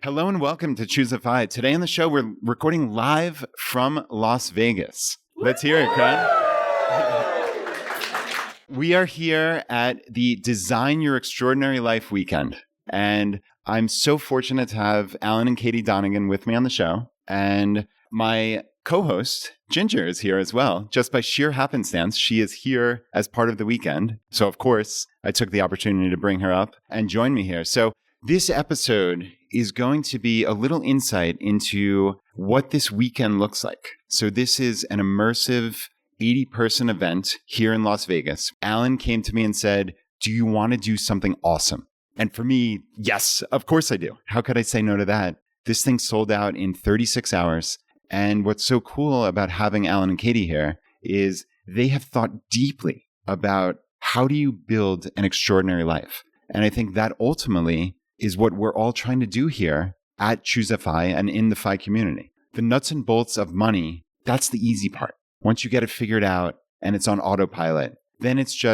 Hello and welcome to Choose a Fi. Today on the show, we're recording live from Las Vegas. Let's hear it, Cran. We are here at the Design Your Extraordinary Life weekend. And I'm so fortunate to have Alan and Katie Donogan with me on the show. And my co-host, Ginger, is here as well. Just by sheer happenstance, she is here as part of the weekend. So, of course, I took the opportunity to bring her up and join me here. So this episode is going to be a little insight into what this weekend looks like. So this is an immersive 80-person event here in Las Vegas. Alan came to me and said, do you want to do something awesome? And for me, yes, of course I do. How could I say no to that? This thing sold out in 36 hours. And what's so cool about having Alan and Katie here is they have thought deeply about how do you build an extraordinary life? And I think that ultimately is what we're all trying to do here at Choose a Fi and in the Fi community. The nuts and bolts of money, that's the easy part. Once you get it figured out and it's on autopilot, then it's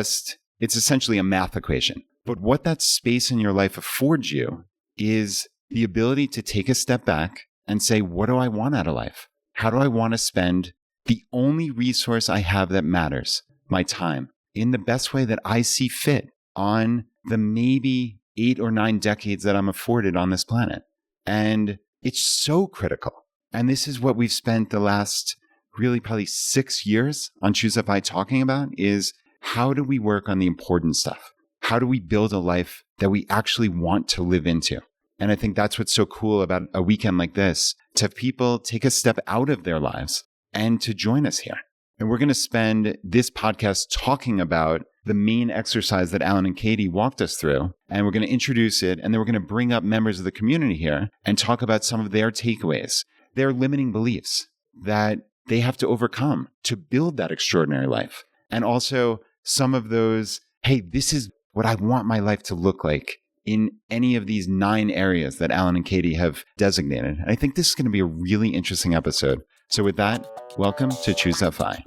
essentially a math equation. But what that space in your life affords you is the ability to take a step back and say, what do I want out of life? How do I want to spend the only resource I have that matters, my time, in the best way that I see fit on the maybe 8 or 9 decades that I'm afforded on this planet? And it's so critical. And this is what we've spent the last really probably 6 years on Choose a Fi talking about is how do we work on the important stuff? How do we build a life that we actually want to live into? And I think that's what's so cool about a weekend like this, to have people take a step out of their lives and to join us here. And we're going to spend this podcast talking about the main exercise that Alan and Katie walked us through. And we're going to introduce it. And then we're going to bring up members of the community here and talk about some of their takeaways, their limiting beliefs that they have to overcome to build that extraordinary life. And also some of those, hey, this is what I want my life to look like in any of these 9 areas that Alan and Katie have designated. And I think this is going to be a really interesting episode. So with that, welcome to Choose a Fi.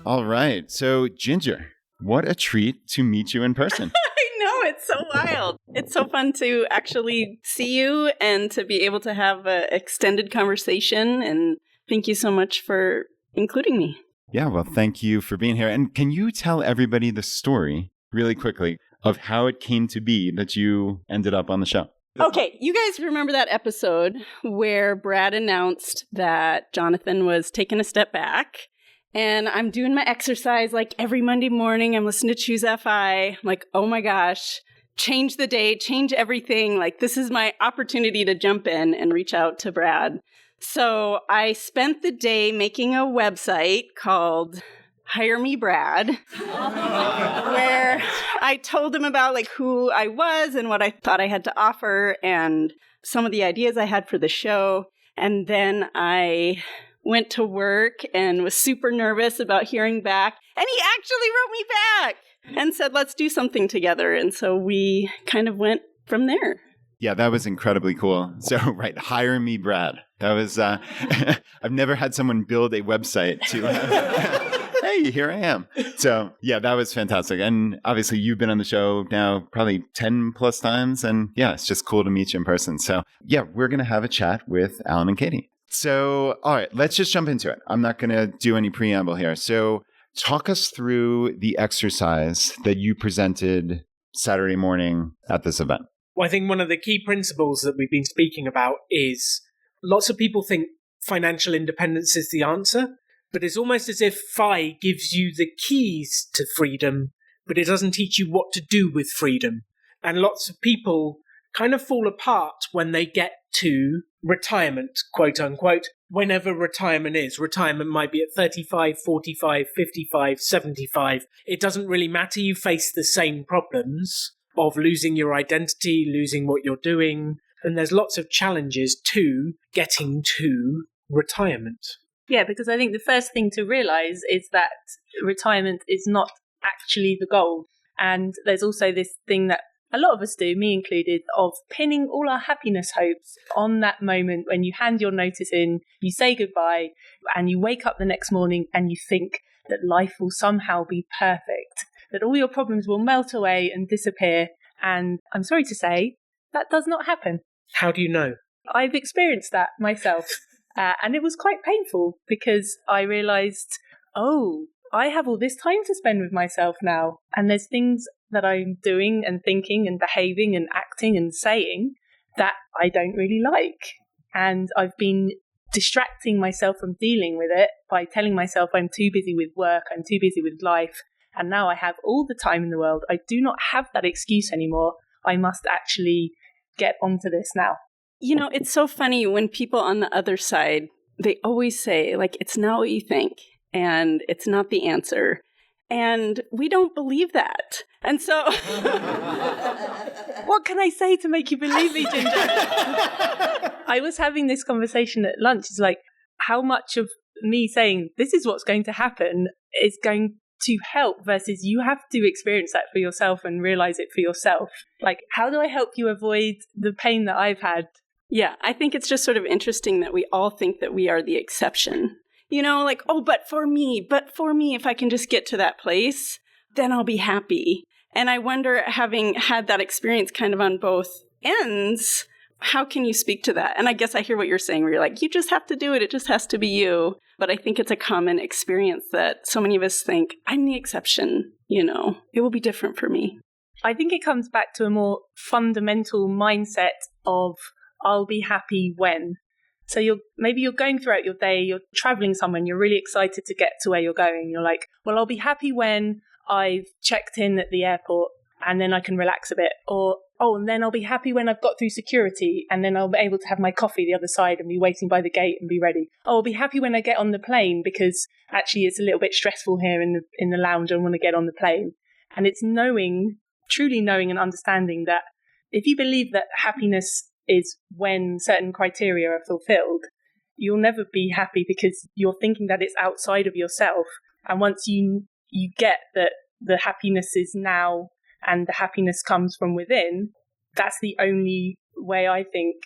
All right. So Ginger, what a treat to meet you in person. I know, it's so wild. It's so fun to actually see you and to be able to have an extended conversation. And thank you so much for including me. Yeah, well, thank you for being here. And can you tell everybody the story really quickly of how it came to be that you ended up on the show? Okay, you guys remember that episode where Brad announced that Jonathan was taking a step back, and I'm doing my exercise like every Monday morning. I'm listening to Choose FI. I'm like, oh my gosh, change the day, change everything. Like, this is my opportunity to jump in and reach out to Brad. So I spent the day making a website called Hire Me Brad, where I told him about like who I was and what I thought I had to offer and some of the ideas I had for the show. And then I went to work and was super nervous about hearing back. And he actually wrote me back and said, let's do something together. And so we kind of went from there. Yeah, that was incredibly cool. So, right, Hire Me Brad. That was, I've never had someone build a website to, hey, here I am. So, yeah, that was fantastic. And obviously, you've been on the show now probably 10 plus times. And yeah, it's just cool to meet you in person. So, yeah, we're going to have a chat with Alan and Katie. So, all right, let's just jump into it. I'm not going to do any preamble here. So, talk us through the exercise that you presented Saturday morning at this event. Well, I think one of the key principles that we've been speaking about is lots of people think financial independence is the answer, but it's almost as if FI gives you the keys to freedom, but it doesn't teach you what to do with freedom. And lots of people kind of fall apart when they get to retirement, quote unquote, whenever retirement is. Retirement might be at 35, 45, 55, 75. It doesn't really matter. You face the same problems of losing your identity, losing what you're doing. And there's lots of challenges to getting to retirement. Yeah, because I think the first thing to realise is that retirement is not actually the goal. And there's also this thing that a lot of us do, me included, of pinning all our happiness hopes on that moment when you hand your notice in, you say goodbye, and you wake up the next morning and you think that life will somehow be perfect. that all your problems will melt away and disappear. And I'm sorry to say, that does not happen. How do you know? I've experienced that myself. And it was quite painful because I realized, oh, I have all this time to spend with myself now. And there's things that I'm doing and thinking and behaving and acting and saying that I don't really like. And I've been distracting myself from dealing with it by telling myself I'm too busy with work, I'm too busy with life. And now I have all the time in the world. I do not have that excuse anymore. I must actually get onto this now. You know, it's so funny when people on the other side, they always say, like, it's not what you think, and it's not the answer. And we don't believe that. And so... What can I say to make you believe me, Ginger? I was having this conversation at lunch. It's like, how much of me saying, this is what's going to happen, is going to help versus you have to experience that for yourself and realize it for yourself. Like, how do I help you avoid the pain that I've had? Yeah, I think it's just sort of interesting that we all think that we are the exception. You know, like, oh, but for me, if I can just get to that place, then I'll be happy. And I wonder, having had that experience kind of on both ends, how can you speak to that? And I guess I hear what you're saying, where you're like, you just have to do it. It just has to be you. But I think it's a common experience that so many of us think, I'm the exception, you know, it will be different for me. I think it comes back to a more fundamental mindset of, I'll be happy when. So you're going throughout your day, you're traveling somewhere and you're really excited to get to where you're going. You're like, well, I'll be happy when I've checked in at the airport and then I can relax a bit. Or, oh, and then I'll be happy when I've got through security and then I'll be able to have my coffee the other side and be waiting by the gate and be ready. Oh, I'll be happy when I get on the plane because actually it's a little bit stressful here in the lounge. I want to get on the plane. And it's truly knowing and understanding that if you believe that happiness is when certain criteria are fulfilled, you'll never be happy because you're thinking that it's outside of yourself. And once you get that the happiness is now and the happiness comes from within, that's the only way, I think,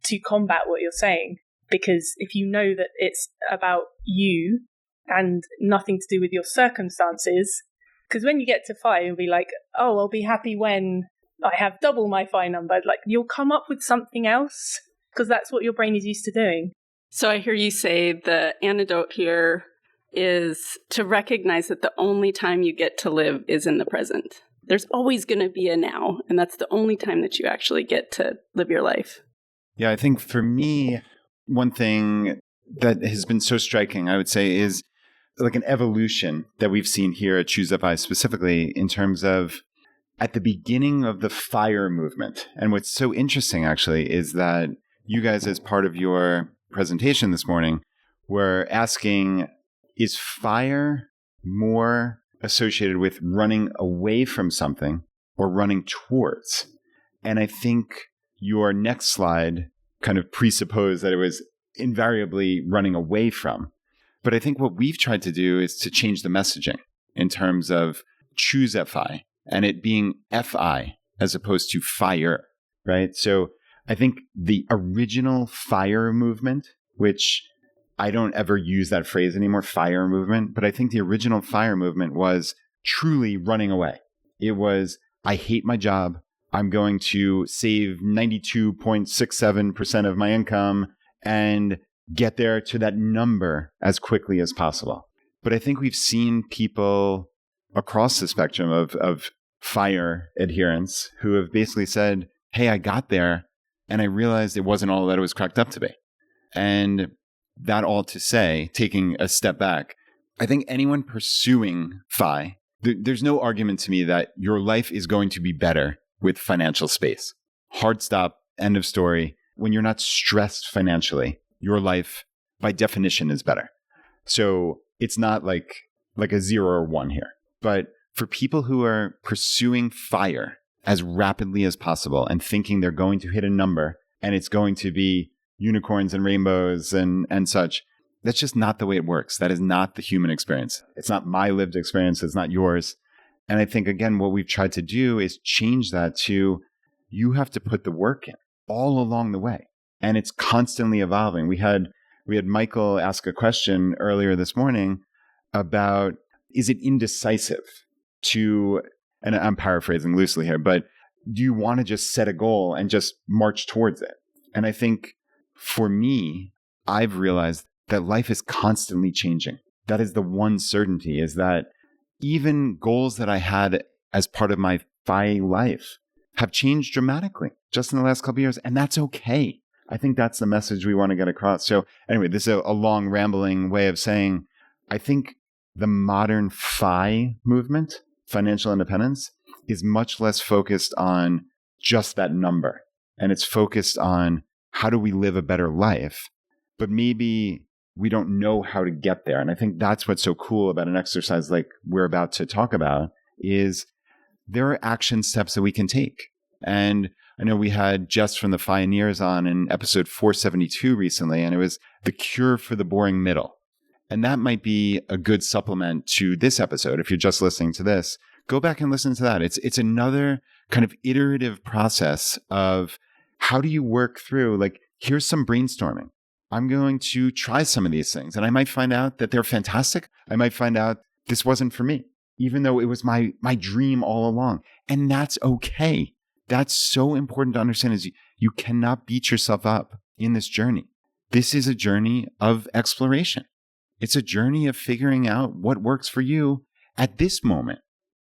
to combat what you're saying. Because if you know that it's about you and nothing to do with your circumstances, because when you get to 5, you'll be like, oh, I'll be happy when I have double my FI number. Like, you'll come up with something else because that's what your brain is used to doing. So I hear you say the antidote here is to recognize that the only time you get to live is in the present. There's always going to be a now, and that's the only time that you actually get to live your life. Yeah, I think for me, one thing that has been so striking, I would say, is like an evolution that we've seen here at Choose FI specifically in terms of at the beginning of the FIRE movement. And what's so interesting, actually, is that you guys, as part of your presentation this morning, were asking, is FIRE more associated with running away from something or running towards? And I think your next slide kind of presupposed that it was invariably running away from. But I think what we've tried to do is to change the messaging in terms of Choose FI and it being FI as opposed to FIRE, right? So I think the original FIRE movement, which I don't ever use that phrase anymore, FIRE movement, but I think the original FIRE movement was truly running away. It was, I hate my job. I'm going to save 92.67% of my income and get there to that number as quickly as possible. But I think we've seen people across the spectrum of FIRE adherence who have basically said, hey, I got there and I realized it wasn't all that it was cracked up to be. And that all to say, taking a step back, I think anyone pursuing FI, there's no argument to me that your life is going to be better with financial space. Hard stop, end of story. When you're not stressed financially, your life by definition is better. So it's not like a 0 or 1 here. But for people who are pursuing FIRE as rapidly as possible and thinking they're going to hit a number and it's going to be unicorns and rainbows and such, that's just not the way it works. That is not the human experience. It's not my lived experience. It's not yours. And I think, again, what we've tried to do is change that to you have to put the work in all along the way. And it's constantly evolving. We had Michael ask a question earlier this morning about, is it indecisive? to, and I'm paraphrasing loosely here, but do you want to just set a goal and just march towards it? And I think for me, I've realized that life is constantly changing. That is the one certainty, is that even goals that I had as part of my FI life have changed dramatically just in the last couple of years. And that's okay. I think that's the message we want to get across. So anyway, this is a long rambling way of saying, I think the modern FI movement, financial independence, is much less focused on just that number. And it's focused on how do we live a better life? But maybe we don't know how to get there. And I think that's what's so cool about an exercise like we're about to talk about, is there are action steps that we can take. And I know we had Jess from the Pioneers on in episode 472 recently, and it was the cure for the boring middle. And that might be a good supplement to this episode. If you're just listening to this, go back and listen to that. It's another kind of iterative process of how do you work through, like, here's some brainstorming. I'm going to try some of these things, and I might find out that they're fantastic. I might find out this wasn't for me, even though it was my dream all along. And that's okay. That's so important to understand, is you cannot beat yourself up in this journey. This is a journey of exploration. It's a journey of figuring out what works for you at this moment.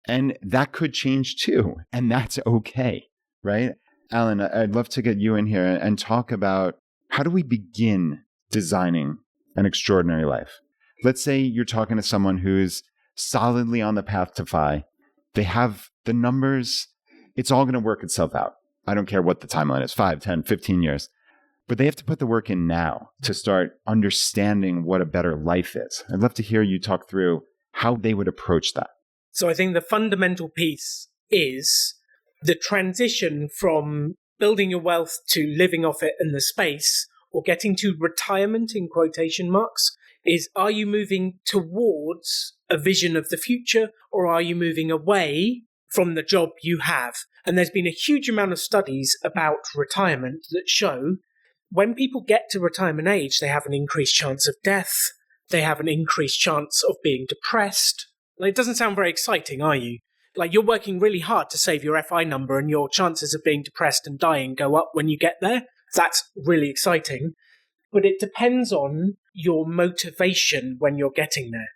And that could change too. And that's okay, right? Alan, I'd love to get you in here and talk about, how do we begin designing an extraordinary life? Let's say you're talking to someone who's solidly on the path to FI. They have the numbers. It's all going to work itself out. I don't care what the timeline is, 5, 10, 15 years. But they have to put the work in now to start understanding what a better life is. I'd love to hear you talk through how they would approach that. So I think the fundamental piece is the transition from building your wealth to living off it in the space, or getting to retirement in quotation marks, is, are you moving towards a vision of the future, or are you moving away from the job you have? And there's been a huge amount of studies about retirement that show when people get to retirement age, they have an increased chance of death. They have an increased chance of being depressed. Like, it doesn't sound very exciting, are you? Like, you're working really hard to save your FI number, and your chances of being depressed and dying go up when you get there. That's really exciting. But it depends on your motivation when you're getting there.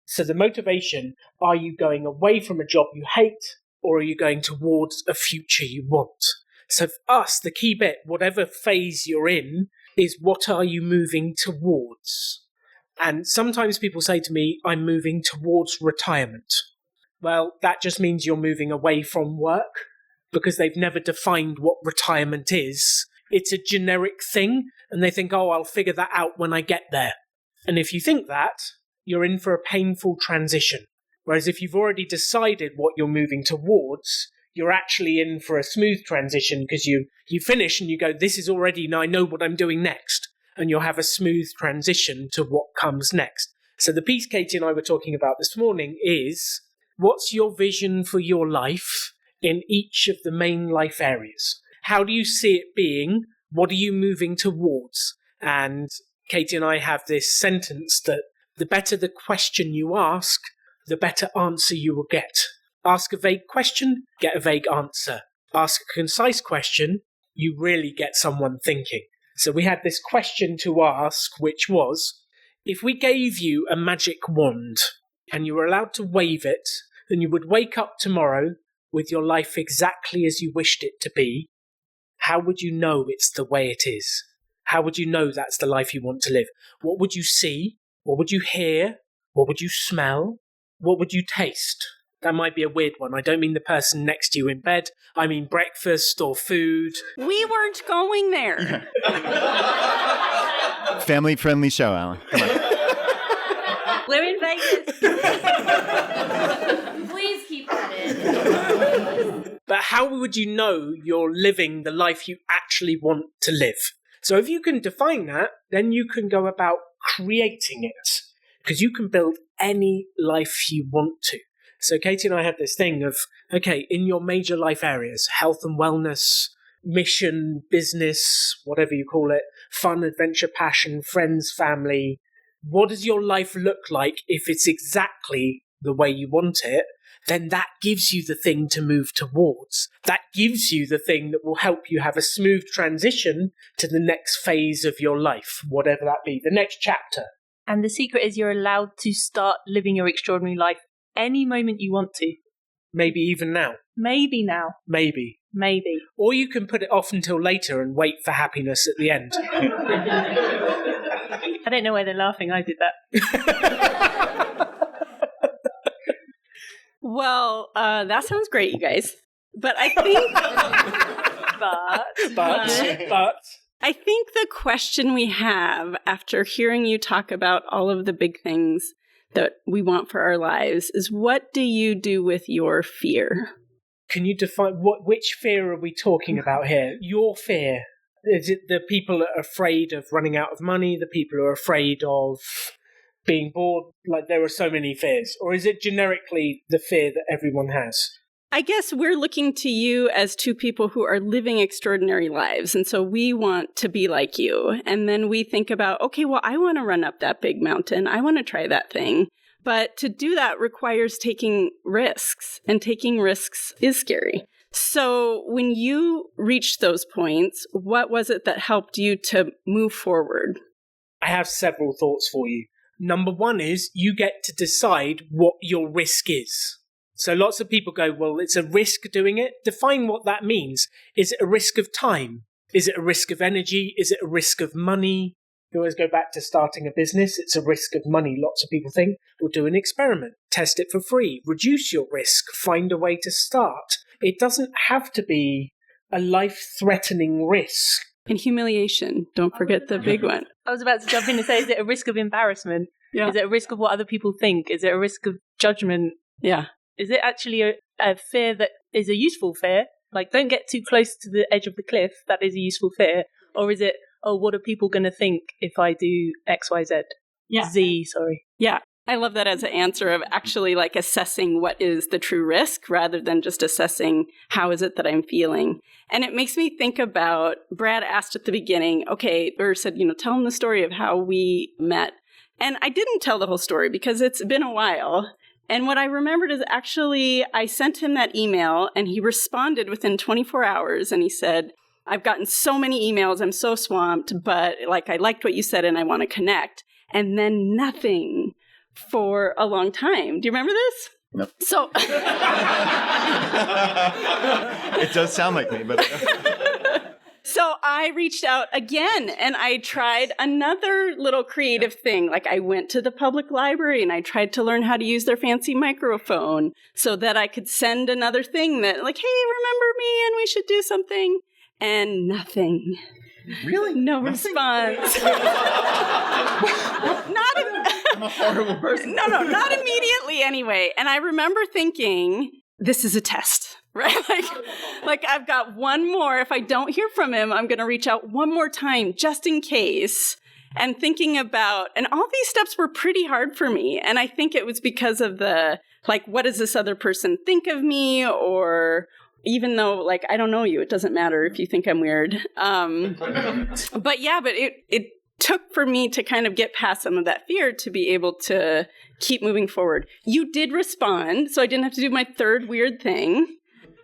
So the motivation, are you going away from a job you hate, or are you going towards a future you want? So for us, the key bit, whatever phase you're in, is what are you moving towards? And sometimes people say to me, I'm moving towards retirement. Well, that just means you're moving away from work, because they've never defined what retirement is. It's a generic thing, and they think, oh, I'll figure that out when I get there. And if you think that, you're in for a painful transition. Whereas if you've already decided what you're moving towards, you're actually in for a smooth transition, because you finish and you go, this is already, now I know what I'm doing next. And you'll have a smooth transition to what comes next. So the piece Katie and I were talking about this morning is, what's your vision for your life in each of the main life areas? How do you see it being? What are you moving towards? And Katie and I have this sentence that the better the question you ask, the better answer you will get. Ask a vague question, get a vague answer. Ask a concise question, you really get someone thinking. So we had this question to ask, which was, if we gave you a magic wand and you were allowed to wave it, and you would wake up tomorrow with your life exactly as you wished it to be, how would you know it's the way it is? How would you know that's the life you want to live? What would you see? What would you hear? What would you smell? What would you taste? That might be a weird one. I don't mean the person next to you in bed. I mean breakfast or food. We weren't going there. Family-friendly show, Alan. Come on. We're in Vegas. Please keep that in. But how would you know you're living the life you actually want to live? So if you can define that, then you can go about creating it, because you can build any life you want to. So Katie and I had this thing of, okay, in your major life areas, health and wellness, mission, business, whatever you call it, fun, adventure, passion, friends, family, what does your life look like if it's exactly the way you want it? then that gives you the thing to move towards. That gives you the thing that will help you have a smooth transition to the next phase of your life, whatever that be, the next chapter. And the secret is you're allowed to start living your extraordinary life any moment you want to. Maybe even now. Maybe now. Maybe. Maybe. Or you can put it off until later and wait for happiness at the end. I don't know why they're laughing. I did that. Well, that sounds great, you guys. But I think... But... I think the question we have after hearing you talk about all of the big things that we want for our lives is, what do you do with your fear? Can you define which fear are we talking about here? Your fear. Is it the people that are afraid of running out of money, the people who are afraid of being bored? Like, there are so many fears. Or is it generically the fear that everyone has? I guess we're looking to you as two people who are living extraordinary lives. And so we want to be like you. And then we think about, okay, well, I want to run up that big mountain. I want to try that thing. But to do that requires taking risks. And taking risks is scary. So when you reached those points, what was it that helped you to move forward? I have several thoughts for you. Number one is you get to decide what your risk is. So lots of people go, well, it's a risk doing it. Define what that means. Is it a risk of time? Is it a risk of energy? Is it a risk of money? You always go back to starting a business. It's a risk of money. Lots of people think, well, do an experiment. Test it for free. Reduce your risk. Find a way to start. It doesn't have to be a life-threatening risk. And humiliation. Don't forget the big one. I was about to jump in and say, is it a risk of embarrassment? Yeah. Is it a risk of what other people think? Is it a risk of judgment? Yeah. Is it actually a fear that is a useful fear? Like, don't get too close to the edge of the cliff. That is a useful fear. Or is it, oh, what are people going to think if I do X, Y, Z? Yeah. Z, sorry. Yeah. I love that as an answer of actually like assessing what is the true risk rather than just assessing how is it that I'm feeling. And it makes me think about, Brad asked at the beginning, okay, or said, tell him the story of how we met. And I didn't tell the whole story because it's been a while. And what I remembered is actually I sent him that email and he responded within 24 hours and he said, I've gotten so many emails, I'm so swamped, but like I liked what you said and I want to connect. And then nothing for a long time. Do you remember this? Nope. So It does sound like me, but So I reached out again and I tried another little creative thing. Like I went to the public library and I tried to learn how to use their fancy microphone so that I could send another thing that like, hey, remember me and we should do something. And nothing. Really? No response. I'm a horrible person. No, not immediately anyway. And I remember thinking, this is a test, right? Like I've got one more. If I don't hear from him, I'm going to reach out one more time just in case. And thinking about, and all these steps were pretty hard for me. And I think it was because of the, like, what does this other person think of me? Or even though, like, I don't know you, it doesn't matter if you think I'm weird. But it took for me to kind of get past some of that fear to be able to keep moving forward. You did respond, so I didn't have to do my third weird thing.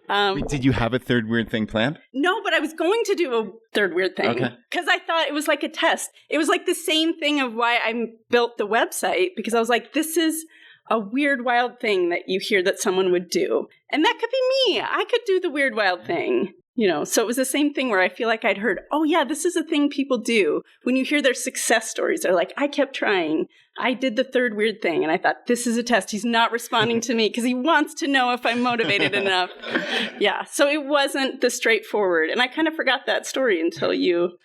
Wait, did you have a third weird thing planned? No, but I was going to do a third weird thing. Okay. Because I thought it was like a test. It was like the same thing of why I built the website, because I was like, this is a weird, wild thing that you hear that someone would do. And that could be me. I could do the weird, wild thing. So it was the same thing where I feel like I'd heard, oh yeah, this is a thing people do. When you hear their success stories, they're like, I kept trying. I did the third weird thing. And I thought, this is a test. He's not responding to me because he wants to know if I'm motivated enough. Yeah. So it wasn't the straightforward. And I kind of forgot that story until you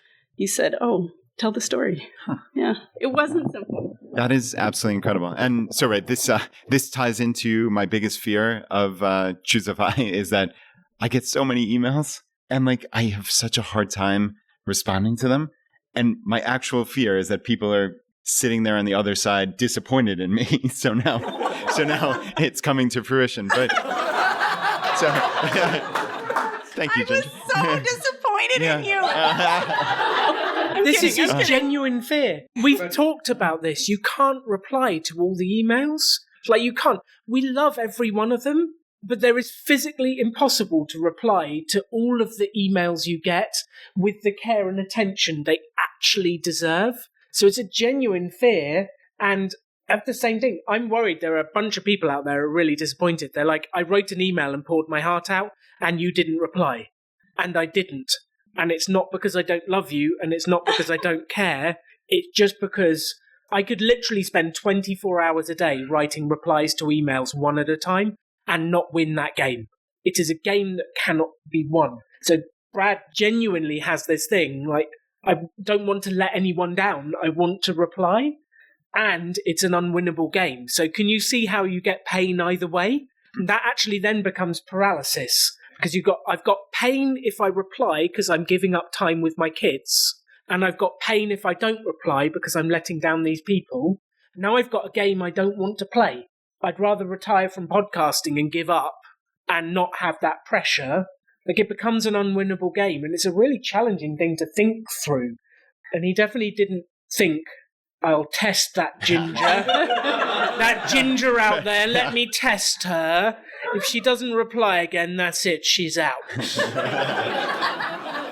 said, oh, tell the story. Huh. Yeah. It wasn't simple. That is absolutely incredible. And so, right, this ties into my biggest fear of Choosify is that I get so many emails and like I have such a hard time responding to them. And my actual fear is that people are sitting there on the other side disappointed in me. So now it's coming to fruition. But so thank you, Ginger. I was so disappointed in you. This is a genuine fear. We've talked about this. You can't reply to all the emails. Like, you can't. We love every one of them, but there is physically impossible to reply to all of the emails you get with the care and attention they actually deserve. So it's a genuine fear. And at the same thing, I'm worried there are a bunch of people out there who are really disappointed. They're like, I wrote an email and poured my heart out, and you didn't reply. And I didn't. And it's not because I don't love you, and it's not because I don't care. It's just because I could literally spend 24 hours a day writing replies to emails one at a time and not win that game. It is a game that cannot be won. So Brad genuinely has this thing, like, I don't want to let anyone down. I want to reply. And it's an unwinnable game. So can you see how you get pain either way? That actually then becomes paralysis. Because I've got pain if I reply because I'm giving up time with my kids. And I've got pain if I don't reply because I'm letting down these people. Now I've got a game I don't want to play. I'd rather retire from podcasting and give up and not have that pressure. Like, it becomes an unwinnable game. And it's a really challenging thing to think through. And he definitely didn't think, I'll test that ginger. That ginger out there, let me test her. If she doesn't reply again, that's it, she's out.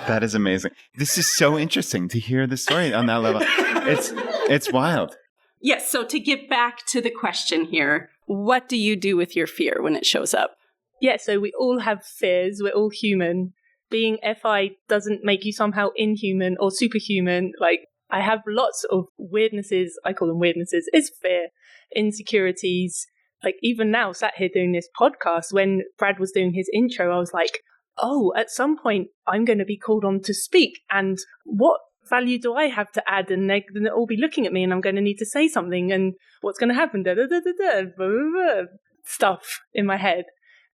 That is amazing. This is so interesting to hear the story on that level. It's wild. Yes, so to get back to the question here, what do you do with your fear when it shows up? Yeah, so we all have fears. We're all human. Being FI doesn't make you somehow inhuman or superhuman. Like, I have lots of weirdnesses. I call them weirdnesses. It's fear, insecurities. Like, even now, sat here doing this podcast, when Brad was doing his intro, I was like, oh, at some point, I'm going to be called on to speak. And what value do I have to add? And they'll all be looking at me, and I'm going to need to say something. And what's going to happen? Da, da, da, da, da, blah, blah, blah, stuff in my head.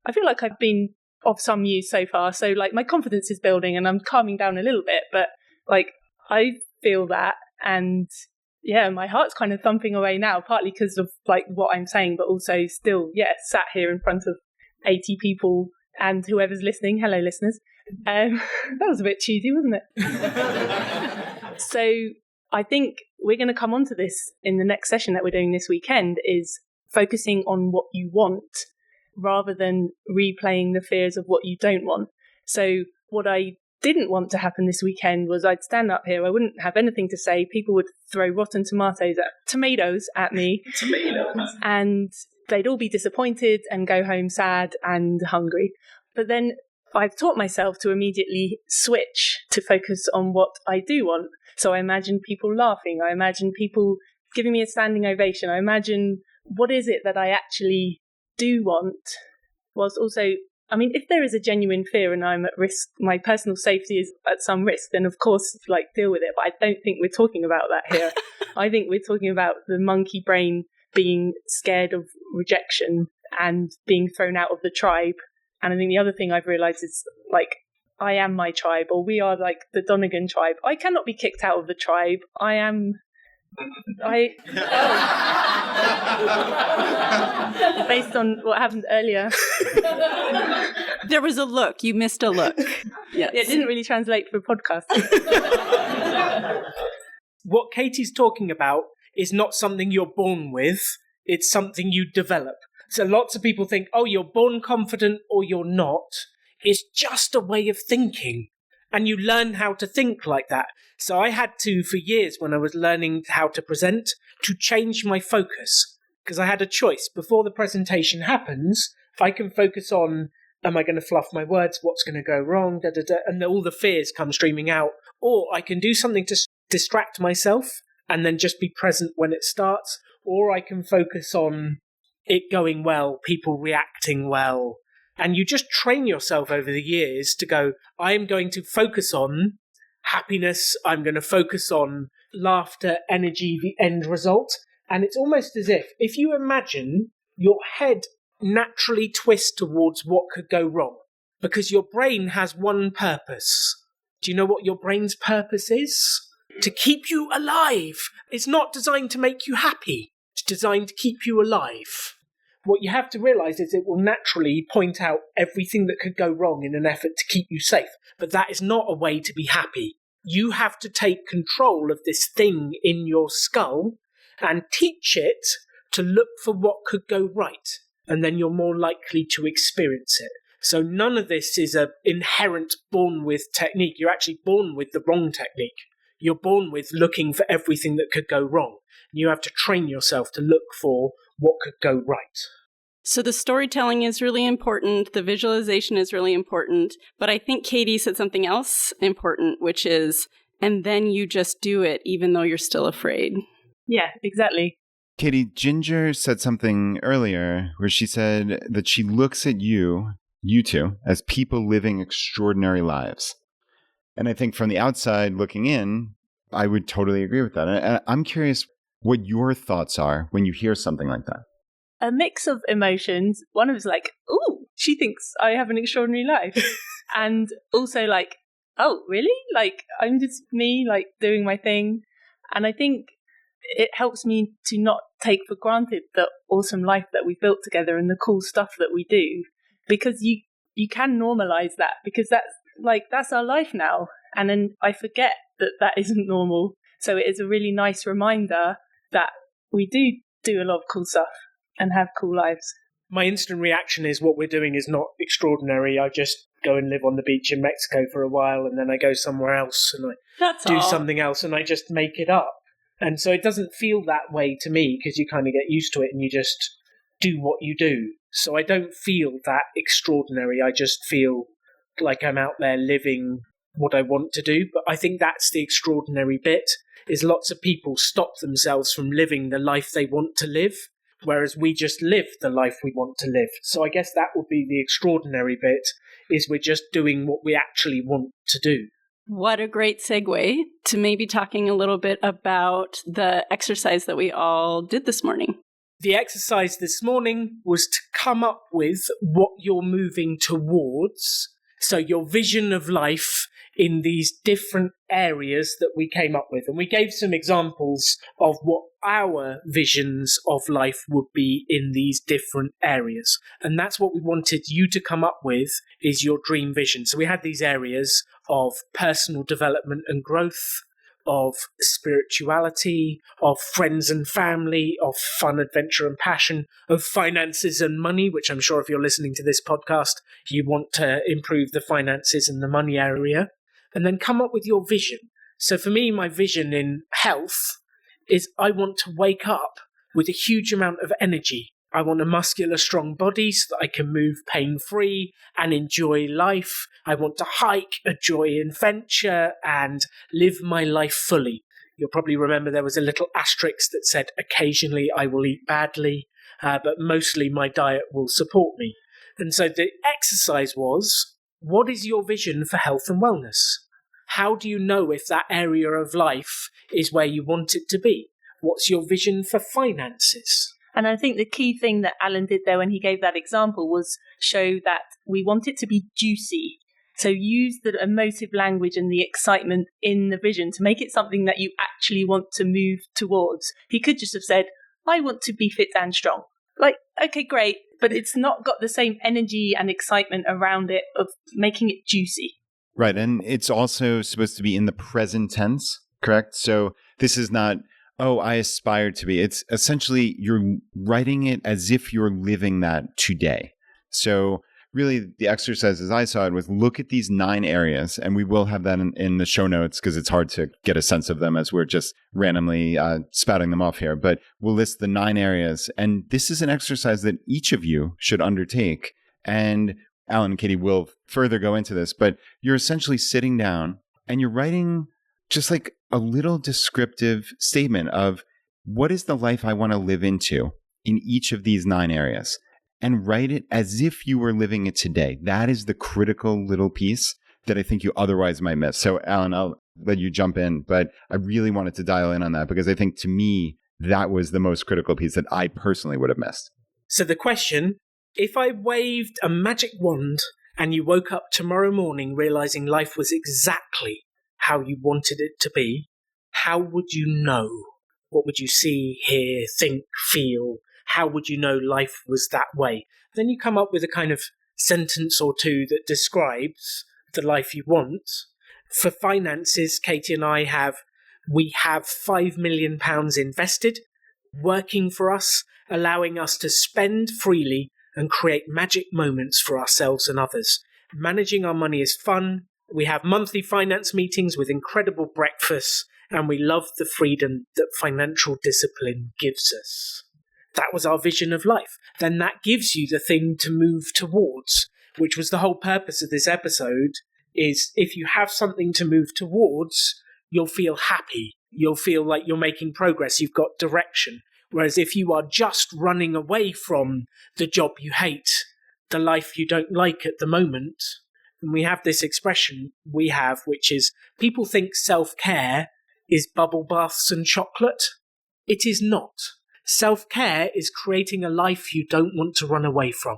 I feel like I've been of some use so far. So, like, my confidence is building, and I'm calming down a little bit. But, like, I feel that, and yeah, my heart's kind of thumping away now, partly because of like what I'm saying, but also still, yeah, sat here in front of 80 people and whoever's listening. Hello, listeners. That was a bit cheesy, wasn't it? So I think we're going to come on to this in the next session that we're doing this weekend, is focusing on what you want rather than replaying the fears of what you don't want. So what I didn't want to happen this weekend was I'd stand up here, I wouldn't have anything to say, people would throw rotten tomatoes at me, and they'd all be disappointed and go home sad and hungry. But then I've taught myself to immediately switch to focus on what I do want. So I imagine people laughing, I imagine people giving me a standing ovation, I imagine what is it that I actually do want, whilst also, I mean, if there is a genuine fear and I'm at risk, my personal safety is at some risk, then of course, like, deal with it. But I don't think we're talking about that here. I think we're talking about the monkey brain being scared of rejection and being thrown out of the tribe. And I think the other thing I've realised is, like, I am my tribe, or we are like the Donegan tribe. I cannot be kicked out of the tribe. Based on what happened earlier. There was a look. You missed a look. Yes. Yeah, it didn't really translate for a podcast. What Katie's talking about is not something you're born with. It's something you develop. So lots of people think, oh, you're born confident or you're not. It's just a way of thinking. And you learn how to think like that. So I had to, for years when I was learning how to present, to change my focus. Because I had a choice. Before the presentation happens, I can focus on, am I going to fluff my words? What's going to go wrong? Da, da, da, and all the fears come streaming out. Or I can do something to distract myself and then just be present when it starts. Or I can focus on it going well, people reacting well. And you just train yourself over the years to go, I am going to focus on happiness. I'm going to focus on laughter, energy, the end result. And it's almost as if you imagine your head naturally twists towards what could go wrong, because your brain has one purpose. Do you know what your brain's purpose is? To keep you alive. It's not designed to make you happy. It's designed to keep you alive. What you have to realise is it will naturally point out everything that could go wrong in an effort to keep you safe. But that is not a way to be happy. You have to take control of this thing in your skull and teach it to look for what could go right, and then you're more likely to experience it. So none of this is a inherent born with technique. You're actually born with the wrong technique. You're born with looking for everything that could go wrong. You have to train yourself to look for what could go right. So the storytelling is really important. The visualization is really important. But I think Katie said something else important, which is, and then you just do it, even though you're still afraid. Yeah, exactly. Katie, Ginger said something earlier where she said that she looks at you two, as people living extraordinary lives. And I think from the outside looking in, I would totally agree with that. And I'm curious what your thoughts are when you hear something like that. A mix of emotions. One was like, ooh, she thinks I have an extraordinary life. And also like, oh, really? Like, I'm just me, like, doing my thing. And I think it helps me to not take for granted the awesome life that we built together and the cool stuff that we do. Because you can normalize that, because that's our life now. And then I forget that isn't normal. So it is a really nice reminder that we do a lot of cool stuff and have cool lives. My instant reaction is what we're doing is not extraordinary. I just go and live on the beach in Mexico for a while, and then I go somewhere else and I do something else, and I just make it up. And so it doesn't feel that way to me, because you kind of get used to it and you just do what you do. So I don't feel that extraordinary. I just feel like I'm out there living what I want to do. But I think that's the extraordinary bit, is lots of people stop themselves from living the life they want to live, whereas we just live the life we want to live. So I guess that would be the extraordinary bit, is we're just doing what we actually want to do. What a great segue to maybe talking a little bit about the exercise that we all did this morning. The exercise this morning was to come up with what you're moving towards. So your vision of life in these different areas that we came up with. And we gave some examples of what our visions of life would be in these different areas. And that's what we wanted you to come up with, is your dream vision. So we had these areas of personal development and growth, of spirituality, of friends and family, of fun, adventure and passion, of finances and money, which I'm sure if you're listening to this podcast, you want to improve the finances and the money area, and then come up with your vision. So for me, my vision in health is I want to wake up with a huge amount of energy. I want a muscular, strong body so that I can move pain-free and enjoy life. I want to hike, enjoy adventure, and live my life fully. You'll probably remember there was a little asterisk that said, occasionally I will eat badly, but mostly my diet will support me. And so the exercise was, what is your vision for health and wellness? How do you know if that area of life is where you want it to be? What's your vision for finances? And I think the key thing that Alan did there when he gave that example was show that we want it to be juicy. So use the emotive language and the excitement in the vision to make it something that you actually want to move towards. He could just have said, I want to be fit and strong. Like, okay, great. But it's not got the same energy and excitement around it of making it juicy. Right. And it's also supposed to be in the present tense, correct? So this is not, oh, I aspire to be. It's essentially you're writing it as if you're living that today. So really the exercise as I saw it was look at these 9 areas, and we will have that in the show notes because it's hard to get a sense of them as we're just randomly spouting them off here. But we'll list the 9 areas. And this is an exercise that each of you should undertake. And Alan and Katie will further go into this, but you're essentially sitting down and you're writing just like a little descriptive statement of what is the life I want to live into in each of these 9 areas, and write it as if you were living it today. That is the critical little piece that I think you otherwise might miss. So Alan, I'll let you jump in, but I really wanted to dial in on that because I think to me, that was the most critical piece that I personally would have missed. So the question, if I waved a magic wand and you woke up tomorrow morning realizing life was exactly how you wanted it to be, how would you know? What would you see, hear, think, feel? How would you know life was that way? Then you come up with a kind of sentence or two that describes the life you want. For finances, Katie and I we have £5 million invested. working for us, allowing us to spend freely and create magic moments for ourselves and others. Managing our money is fun. We have monthly finance meetings with incredible breakfasts, and we love the freedom that financial discipline gives us. That was our vision of life. Then that gives you the thing to move towards, which was the whole purpose of this episode, is if you have something to move towards, you'll feel happy. You'll feel like you're making progress. You've got direction. Whereas if you are just running away from the job you hate, the life you don't like at the moment, and we have this expression which is people think self-care is bubble baths and chocolate. It is not. Self-care is creating a life you don't want to run away from.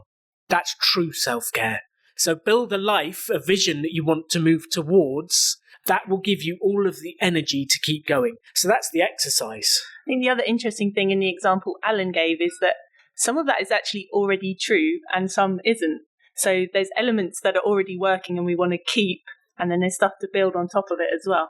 That's true self-care. So build a life, a vision that you want to move towards. That will give you all of the energy to keep going. So that's the exercise. I think the other interesting thing in the example Alan gave is that some of that is actually already true and some isn't. So there's elements that are already working and we want to keep, and then there's stuff to build on top of it as well.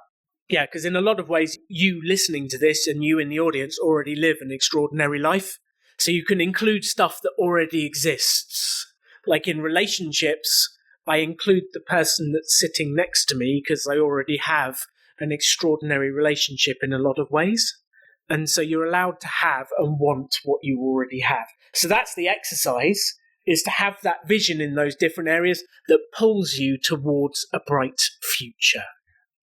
Yeah, because in a lot of ways, you listening to this and you in the audience already live an extraordinary life. So you can include stuff that already exists. Like in relationships, I include the person that's sitting next to me because I already have an extraordinary relationship in a lot of ways. And so you're allowed to have and want what you already have. So that's the exercise, is to have that vision in those different areas that pulls you towards a bright future.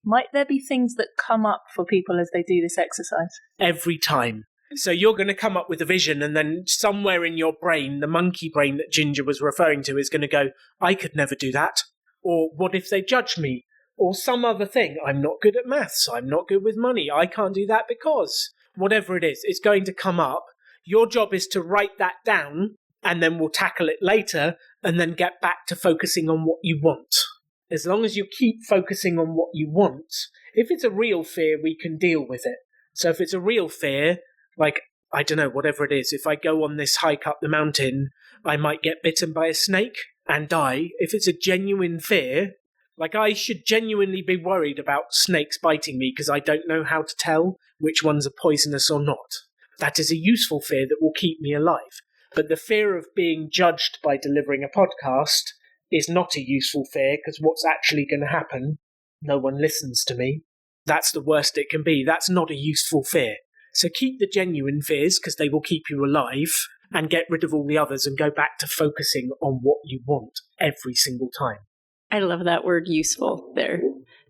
Might there be things that come up for people as they do this exercise? Every time. So you're going to come up with a vision, and then somewhere in your brain, the monkey brain that Ginger was referring to is going to go, I could never do that. Or what if they judge me? Or some other thing. I'm not good at maths. I'm not good with money. I can't do that because. Whatever it is, it's going to come up. Your job is to write that down, and then we'll tackle it later, and then get back to focusing on what you want. As long as you keep focusing on what you want, if it's a real fear, we can deal with it. So if it's a real fear, like, I don't know, whatever it is, if I go on this hike up the mountain, I might get bitten by a snake and die. If it's a genuine fear, like I should genuinely be worried about snakes biting me because I don't know how to tell which ones are poisonous or not. That is a useful fear that will keep me alive. But the fear of being judged by delivering a podcast is not a useful fear because what's actually going to happen? No one listens to me. That's the worst it can be. That's not a useful fear. So keep the genuine fears because they will keep you alive, and get rid of all the others and go back to focusing on what you want every single time. I love that word useful there,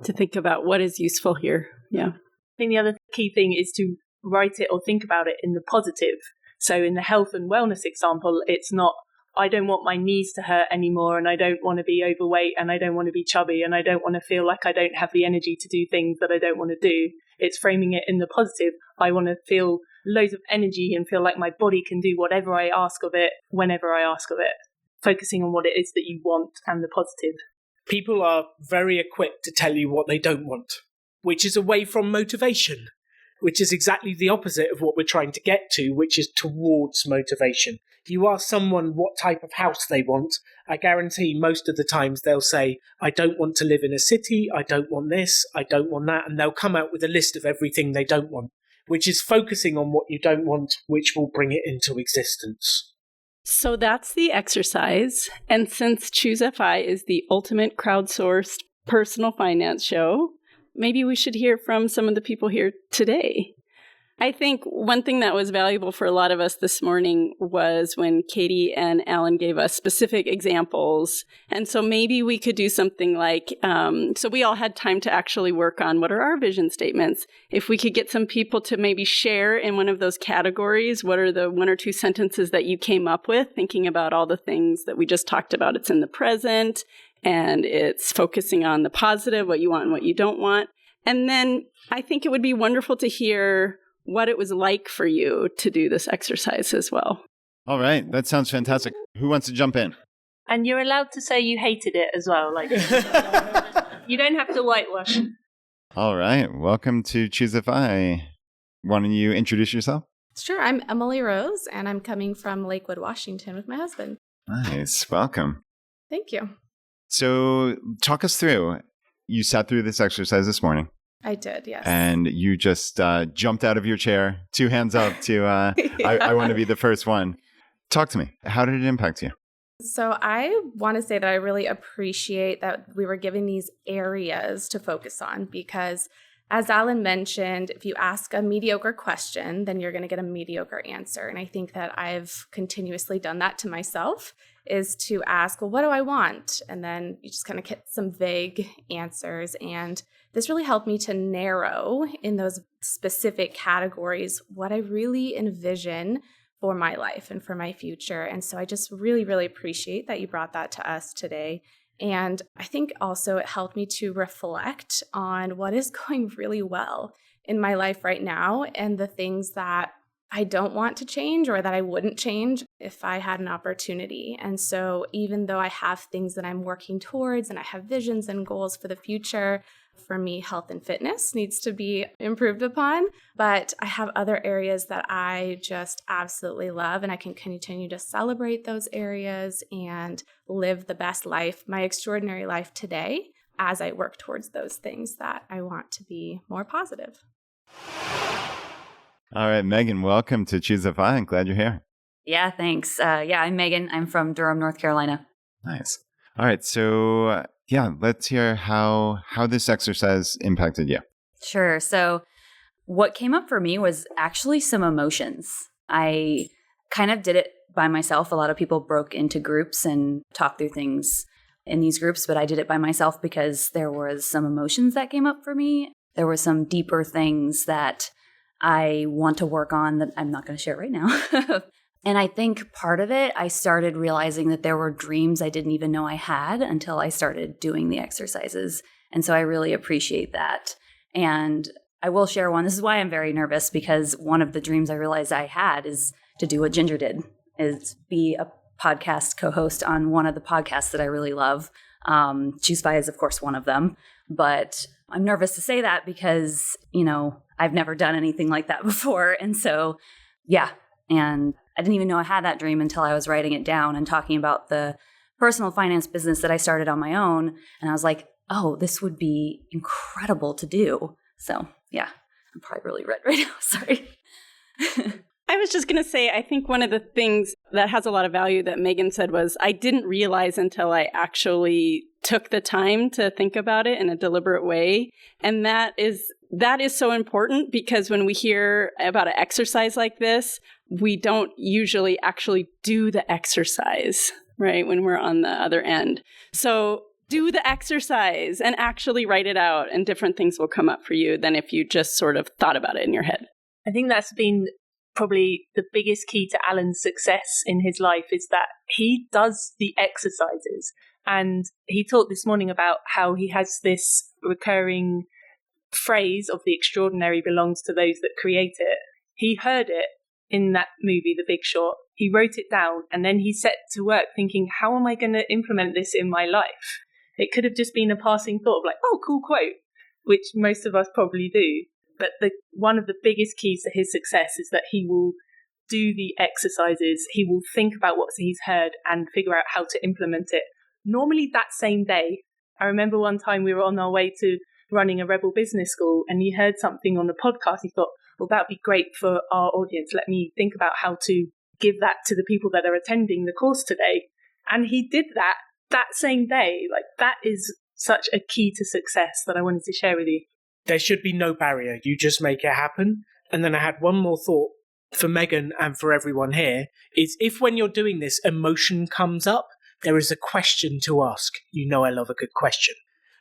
to think about what is useful here. Yeah. I think the other key thing is to write it or think about it in the positive. So in the health and wellness example, it's not, I don't want my knees to hurt anymore, and I don't want to be overweight, and I don't want to be chubby, and I don't want to feel like I don't have the energy to do things that I don't want to do. It's framing it in the positive. I want to feel loads of energy and feel like my body can do whatever I ask of it, whenever I ask of it. Focusing on what it is that you want and the positive. People are very equipped to tell you what they don't want, which is away from motivation, which is exactly the opposite of what we're trying to get to, which is towards motivation. You ask someone what type of house they want, I guarantee most of the times they'll say, I don't want to live in a city, I don't want this, I don't want that, and they'll come out with a list of everything they don't want, which is focusing on what you don't want, which will bring it into existence. So that's the exercise. And since Choose FI is the ultimate crowdsourced personal finance show, maybe we should hear from some of the people here today. I think one thing that was valuable for a lot of us this morning was when Katie and Alan gave us specific examples. And so maybe we could do something like, so we all had time to actually work on what are our vision statements. If we could get some people to maybe share in one of those categories, what are the one or two sentences that you came up with, thinking about all the things that we just talked about. It's in the present, and it's focusing on the positive, what you want and what you don't want. And then I think it would be wonderful to hear what it was like for you to do this exercise as well. All right. That sounds fantastic. Who wants to jump in? And you're allowed to say you hated it as well. Like, you don't have to whitewash. All right. Welcome to Choose FI. Why don't you introduce yourself? Sure. I'm Emily Rose, and I'm coming from Lakewood, Washington with my husband. Nice. Welcome. Thank you. So talk us through. You sat through this exercise this morning. I did, yes. And you just jumped out of your chair, 2 hands up to, I want to be the first one. Talk to me. How did it impact you? So I want to say that I really appreciate that we were given these areas to focus on because, as Alan mentioned, if you ask a mediocre question, then you're going to get a mediocre answer. And I think that I've continuously done that to myself, is to ask, well, what do I want? And then you just kind of get some vague answers. And this really helped me to narrow in those specific categories what I really envision for my life and for my future. And so I just really, really appreciate that you brought that to us today. And I think also it helped me to reflect on what is going really well in my life right now and the things that I don't want to change or that I wouldn't change if I had an opportunity. And so even though I have things that I'm working towards and I have visions and goals for the future, for me, health and fitness needs to be improved upon, but I have other areas that I just absolutely love, and I can continue to celebrate those areas and live the best life, my extraordinary life today, as I work towards those things that I want to be more positive. All right, Megan, welcome to Choose a Fi. I'm glad you're here. Yeah, thanks. I'm Megan. I'm from Durham, North Carolina. Nice. All right, so let's hear how this exercise impacted you. Sure. So what came up for me was actually some emotions. I kind of did it by myself. A lot of people broke into groups and talked through things in these groups, but I did it by myself because there was some emotions that came up for me. There were some deeper things that I want to work on that I'm not going to share right now. And I think part of it, I started realizing that there were dreams I didn't even know I had until I started doing the exercises. And so I really appreciate that. And I will share one. This is why I'm very nervous, because one of the dreams I realized I had is to do what Ginger did, is be a podcast co-host on one of the podcasts that I really love. Choose Fi is, of course, one of them. But I'm nervous to say that because, I've never done anything like that before. And so, and I didn't even know I had that dream until I was writing it down and talking about the personal finance business that I started on my own. And I was like, oh, this would be incredible to do. So, I'm probably really red right now. Sorry. I was just going to say, I think one of the things that has a lot of value that Megan said was, I didn't realize until I actually took the time to think about it in a deliberate way. And that is so important, because when we hear about an exercise like this, we don't usually actually do the exercise, right, when we're on the other end. So do the exercise and actually write it out, and different things will come up for you than if you just sort of thought about it in your head. I think that's been probably the biggest key to Alan's success in his life, is that he does the exercises. And he talked this morning about how he has this recurring phrase of the extraordinary belongs to those that create it. He heard it in that movie, The Big Short. He wrote it down, and then he set to work thinking, how am I going to implement this in my life? It could have just been a passing thought of like, oh, cool quote, which most of us probably do. But one of the biggest keys to his success is that he will do the exercises. He will think about what he's heard and figure out how to implement it. Normally that same day. I remember one time we were on our way to running a Rebel Business School, and he heard something on the podcast. He thought, well, that would be great for our audience. Let me think about how to give that to the people that are attending the course today. And he did that same day. Like, that is such a key to success that I wanted to share with you. There should be no barrier. You just make it happen. And then I had one more thought for Megan and for everyone here, is if when you're doing this, emotion comes up, there is a question to ask. You know I love a good question.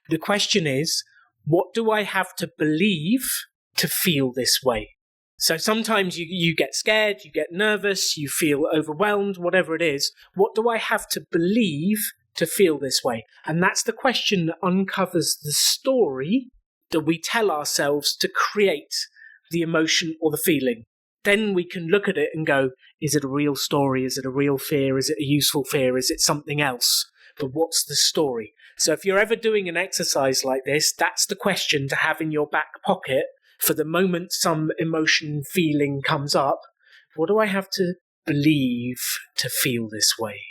The question is, what do I have to believe to feel this way? So sometimes you get scared, you get nervous, you feel overwhelmed, whatever it is. What do I have to believe to feel this way? And that's the question that uncovers the story that we tell ourselves to create the emotion or the feeling. Then we can look at it and go, is it a real story? Is it a real fear? Is it a useful fear? Is it something else? But what's the story? So if you're ever doing an exercise like this, that's the question to have in your back pocket for the moment some emotion, feeling comes up. What do I have to believe to feel this way?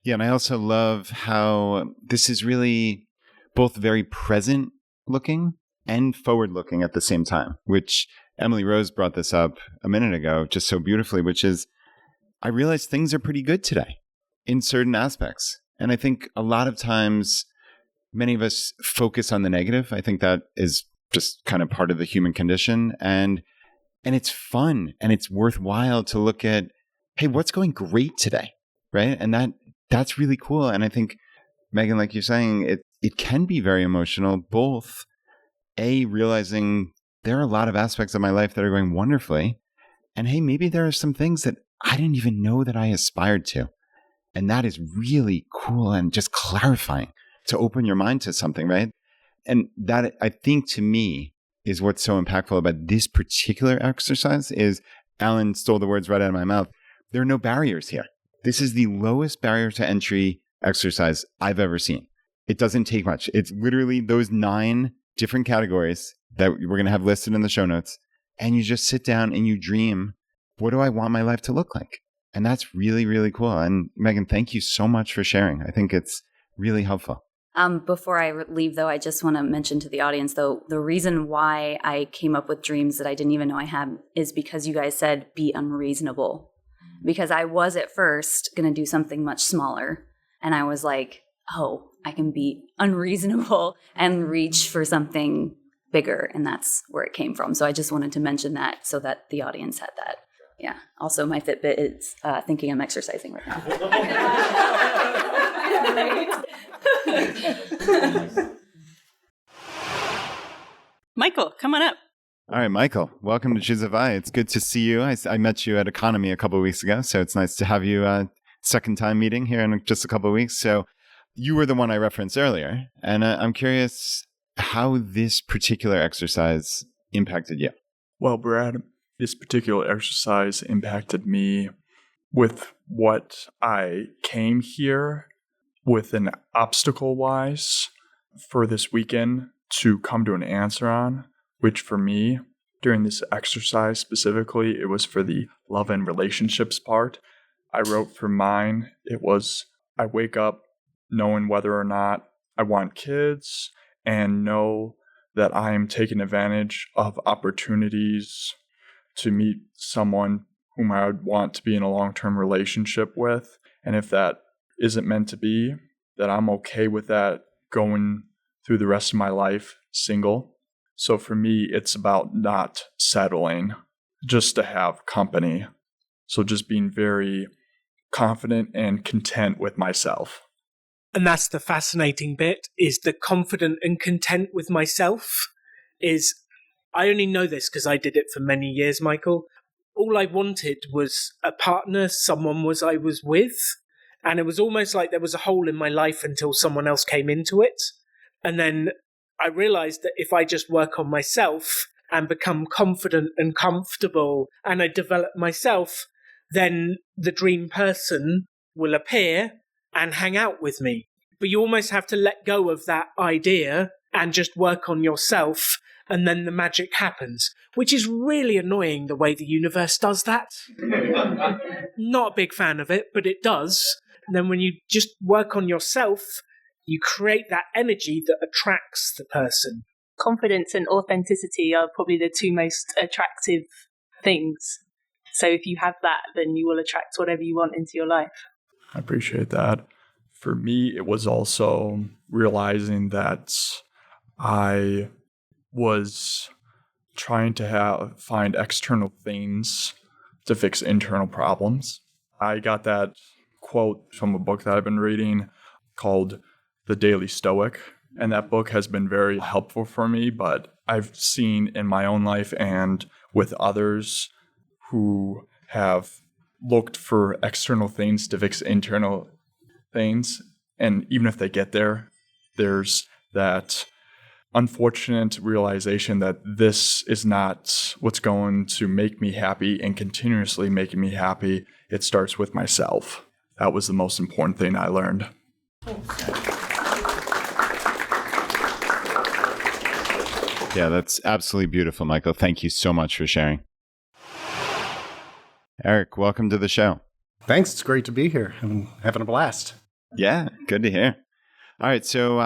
Yeah, and I also love how this is really both very present looking, and forward looking at the same time, which Emily Rose brought this up a minute ago just so beautifully, which is I realized things are pretty good today in certain aspects. And I think a lot of times many of us focus on the negative. I think that is just kind of part of the human condition. And it's fun and it's worthwhile to look at, hey, what's going great today, right? And that's really cool. And I think, Megan, like you're saying, it can be very emotional, both realizing there are a lot of aspects of my life that are going wonderfully. And hey, maybe there are some things that I didn't even know that I aspired to. And that is really cool and just clarifying to open your mind to something, right? And that, I think, to me, is what's so impactful about this particular exercise is, Alan stole the words right out of my mouth. There are no barriers here. This is the lowest barrier to entry exercise I've ever seen. It doesn't take much. It's literally those 9 different categories that we're going to have listed in the show notes. And you just sit down and you dream, what do I want my life to look like? And that's really, really cool. And Megan, thank you so much for sharing. I think it's really helpful. Before I leave, though, I just want to mention to the audience, though, the reason why I came up with dreams that I didn't even know I had is because you guys said be unreasonable. Because I was at first going to do something much smaller. And I was like, oh, I can be unreasonable and reach for something bigger. And that's where it came from. So I just wanted to mention that so that the audience had that. Yeah. Also, my Fitbit is thinking I'm exercising right now. Michael, come on up. All right, Michael, welcome to Choose a Vi. It's good to see you. I met you at Economy a couple of weeks ago, so it's nice to have you second time meeting here in just a couple of weeks. So you were the one I referenced earlier, and I'm curious how this particular exercise impacted you. Well, Brad, this particular exercise impacted me with what I came here with an obstacle-wise for this weekend to come to an answer on, which for me, during this exercise specifically, it was for the love and relationships part. I wrote for mine, it was, I wake up knowing whether or not I want kids and know that I am taking advantage of opportunities to meet someone whom I would want to be in a long-term relationship with. And if that isn't meant to be, that I'm okay with that going through the rest of my life single. So for me, it's about not settling just to have company. So just being very confident and content with myself. And that's the fascinating bit, is the confident and content with myself is, I only know this because I did it for many years, Michael. All I wanted was a partner, someone I was with. And it was almost like there was a hole in my life until someone else came into it. And then I realized that if I just work on myself and become confident and comfortable and I develop myself, then the dream person will appear and hang out with me. But you almost have to let go of that idea and just work on yourself, and then the magic happens, which is really annoying the way the universe does that. Not a big fan of it, but it does. And then when you just work on yourself, you create that energy that attracts the person. Confidence and authenticity are probably the 2 most attractive things. So if you have that, then you will attract whatever you want into your life. I appreciate that. For me, it was also realizing that I was trying to find external things to fix internal problems. I got that quote from a book that I've been reading called The Daily Stoic, and that book has been very helpful for me, but I've seen in my own life and with others who have looked for external things to fix internal things, and even if they get there, there's that unfortunate realization that this is not what's going to make me happy and continuously making me happy. It starts with myself. That was the most important thing I learned. Yeah, that's absolutely beautiful, Michael. Thank you so much for sharing. Eric, welcome to the show. Thanks. It's great to be here. I'm having a blast. Yeah, good to hear. All right. So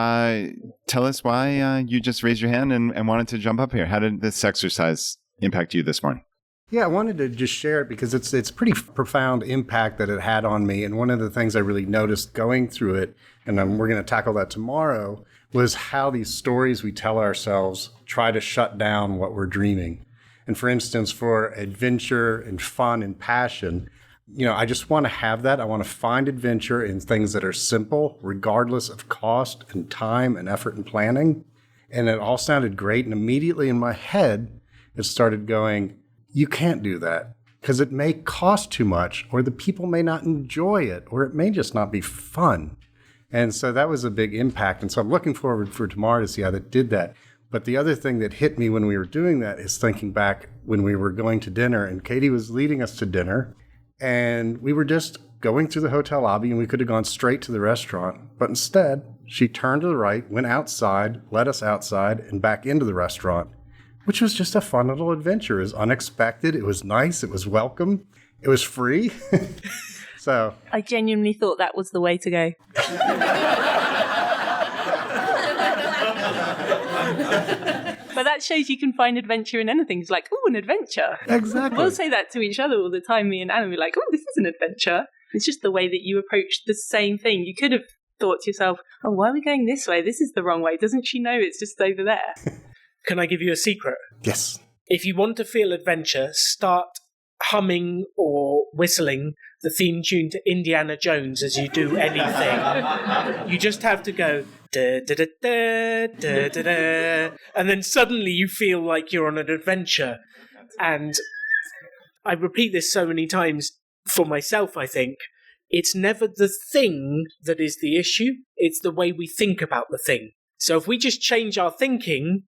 tell us why you just raised your hand and wanted to jump up here. How did this exercise impact you this morning? Yeah, I wanted to just share it because it's pretty profound impact that it had on me. And one of the things I really noticed going through it, and we're going to tackle that tomorrow, was how these stories we tell ourselves try to shut down what we're dreaming. And for instance, for adventure and fun and passion, I just want to have that. I want to find adventure in things that are simple, regardless of cost and time and effort and planning. And it all sounded great. And immediately in my head, it started going, you can't do that because it may cost too much, or the people may not enjoy it, or it may just not be fun. And so that was a big impact. And so I'm looking forward for tomorrow to see how that did that. But the other thing that hit me when we were doing that is thinking back when we were going to dinner and Katie was leading us to dinner and we were just going through the hotel lobby and we could have gone straight to the restaurant. But instead, she turned to the right, went outside, led us outside and back into the restaurant, which was just a fun little adventure. It was unexpected. It was nice. It was welcome. It was free. So I genuinely thought that was the way to go. But that shows you can find adventure in anything. It's like, oh, an adventure. exactly. We'll say that to each other all the time, me and Alan. We're like, oh, this is an adventure. It's just the way that you approach the same thing. You could have thought to yourself, oh, why are we going this way? This is the wrong way. Doesn't she know it's just over there? Can I give you a secret? Yes. If you want to feel adventure, start humming or whistling the theme tune to Indiana Jones as you do anything. You just have to go da da da da da da da, and then suddenly you feel like you're on an adventure. And I repeat this so many times for myself, I think. It's never the thing that is the issue, it's the way we think about the thing. So if we just change our thinking,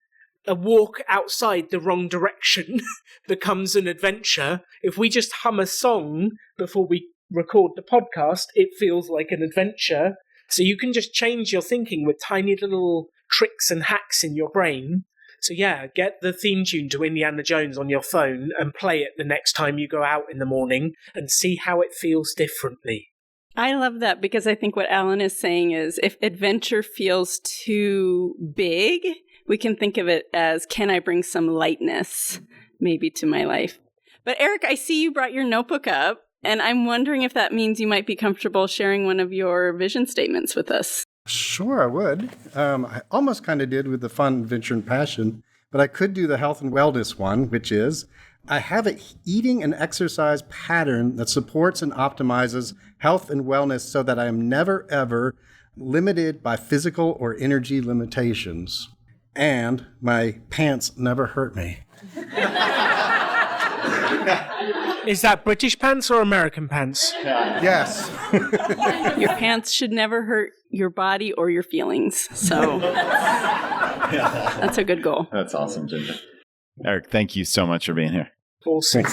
a walk outside the wrong direction becomes an adventure. If we just hum a song before we record the podcast, it feels like an adventure. So you can just change your thinking with tiny little tricks and hacks in your brain. So yeah, get the theme tune to Indiana Jones on your phone and play it the next time you go out in the morning and see how it feels differently. I love that because I think what Alan is saying is if adventure feels too big, we can think of it as, can I bring some lightness maybe to my life? But Eric, I see you brought your notebook up, and I'm wondering if that means you might be comfortable sharing one of your vision statements with us. Sure, I would. I almost kind of did with the fun, adventure, and passion, but I could do the health and wellness one, which is, I have an eating and exercise pattern that supports and optimizes health and wellness so that I am never, ever limited by physical or energy limitations. And my pants never hurt me. Is that British pants or American pants? Yes. Your pants should never hurt your body or your feelings. So that's a good goal. That's awesome, Ginger. Eric, thank you so much for being here. Awesome.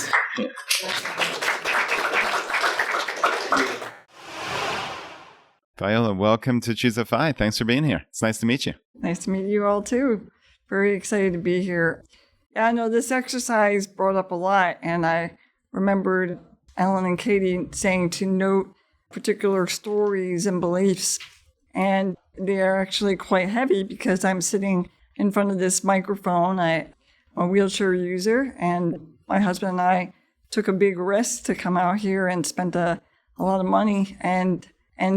Viola, welcome to Choose a Fi. Thanks for being here. It's nice to meet you. Nice to meet you all, too. Very excited to be here. Yeah, I know this exercise brought up a lot, and I remembered Alan and Katie saying to note particular stories and beliefs, and they are actually quite heavy because I'm sitting in front of this microphone. I'm a wheelchair user, and my husband and I took a big risk to come out here and spent a lot of money and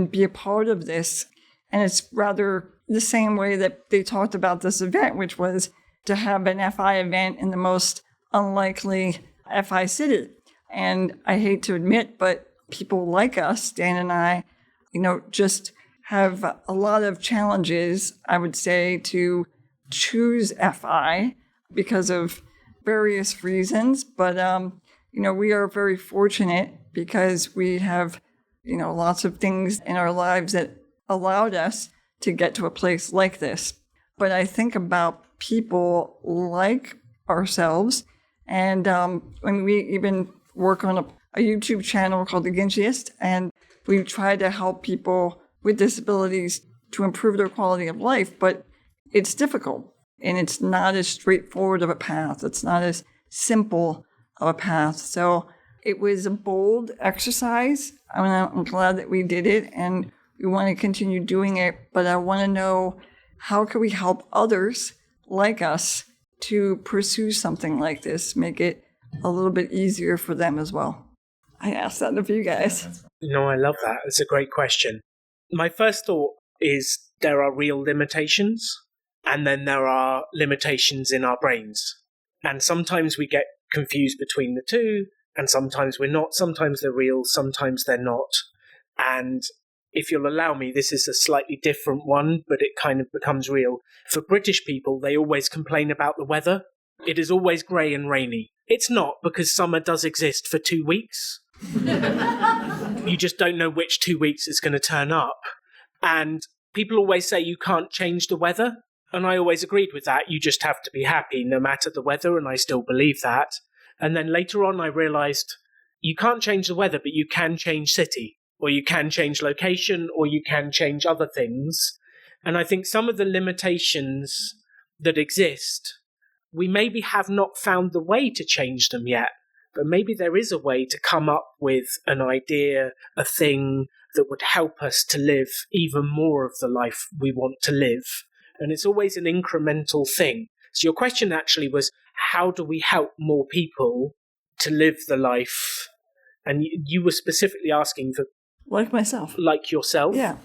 be a part of this. And it's rather the same way that they talked about this event, which was to have an FI event in the most unlikely FI city. And I hate to admit, but people like us, Dan and I, just have a lot of challenges, I would say, to choose FI because of various reasons. But, we are very fortunate because we have lots of things in our lives that allowed us to get to a place like this. But I think about people like ourselves, and when we even work on a YouTube channel called The Ginchiest, and we try to help people with disabilities to improve their quality of life, but it's difficult, and it's not as straightforward of a path. It's not as simple of a path. So it was a bold exercise. I'm glad that we did it, and We want to continue doing it, but I want to know how can we help others like us to pursue something like this, make it a little bit easier for them as well. I asked that of you guys. No, I love that. It's a great question. My first thought is there are real limitations, and then there are limitations in our brains. And sometimes we get confused between the two, and sometimes we're not. Sometimes they're real, sometimes they're not. And if you'll allow me, this is a slightly different one, but it kind of becomes real. For British people, they always complain about the weather. It is always grey and rainy. It's not, because summer does exist for 2 weeks. You just don't know which 2 weeks it's going to turn up. And people always say you can't change the weather. And I always agreed with that. You just have to be happy no matter the weather, and I still believe that. And then later on I realised you can't change the weather, but you can change city, or you can change location, or you can change other things. And I think some of the limitations that exist, we maybe have not found the way to change them yet. But maybe there is a way to come up with an idea, a thing that would help us to live even more of the life we want to live. And it's always an incremental thing. So your question actually was, how do we help more people to live the life? And you were specifically asking for... Like myself. Like yourself? Yeah.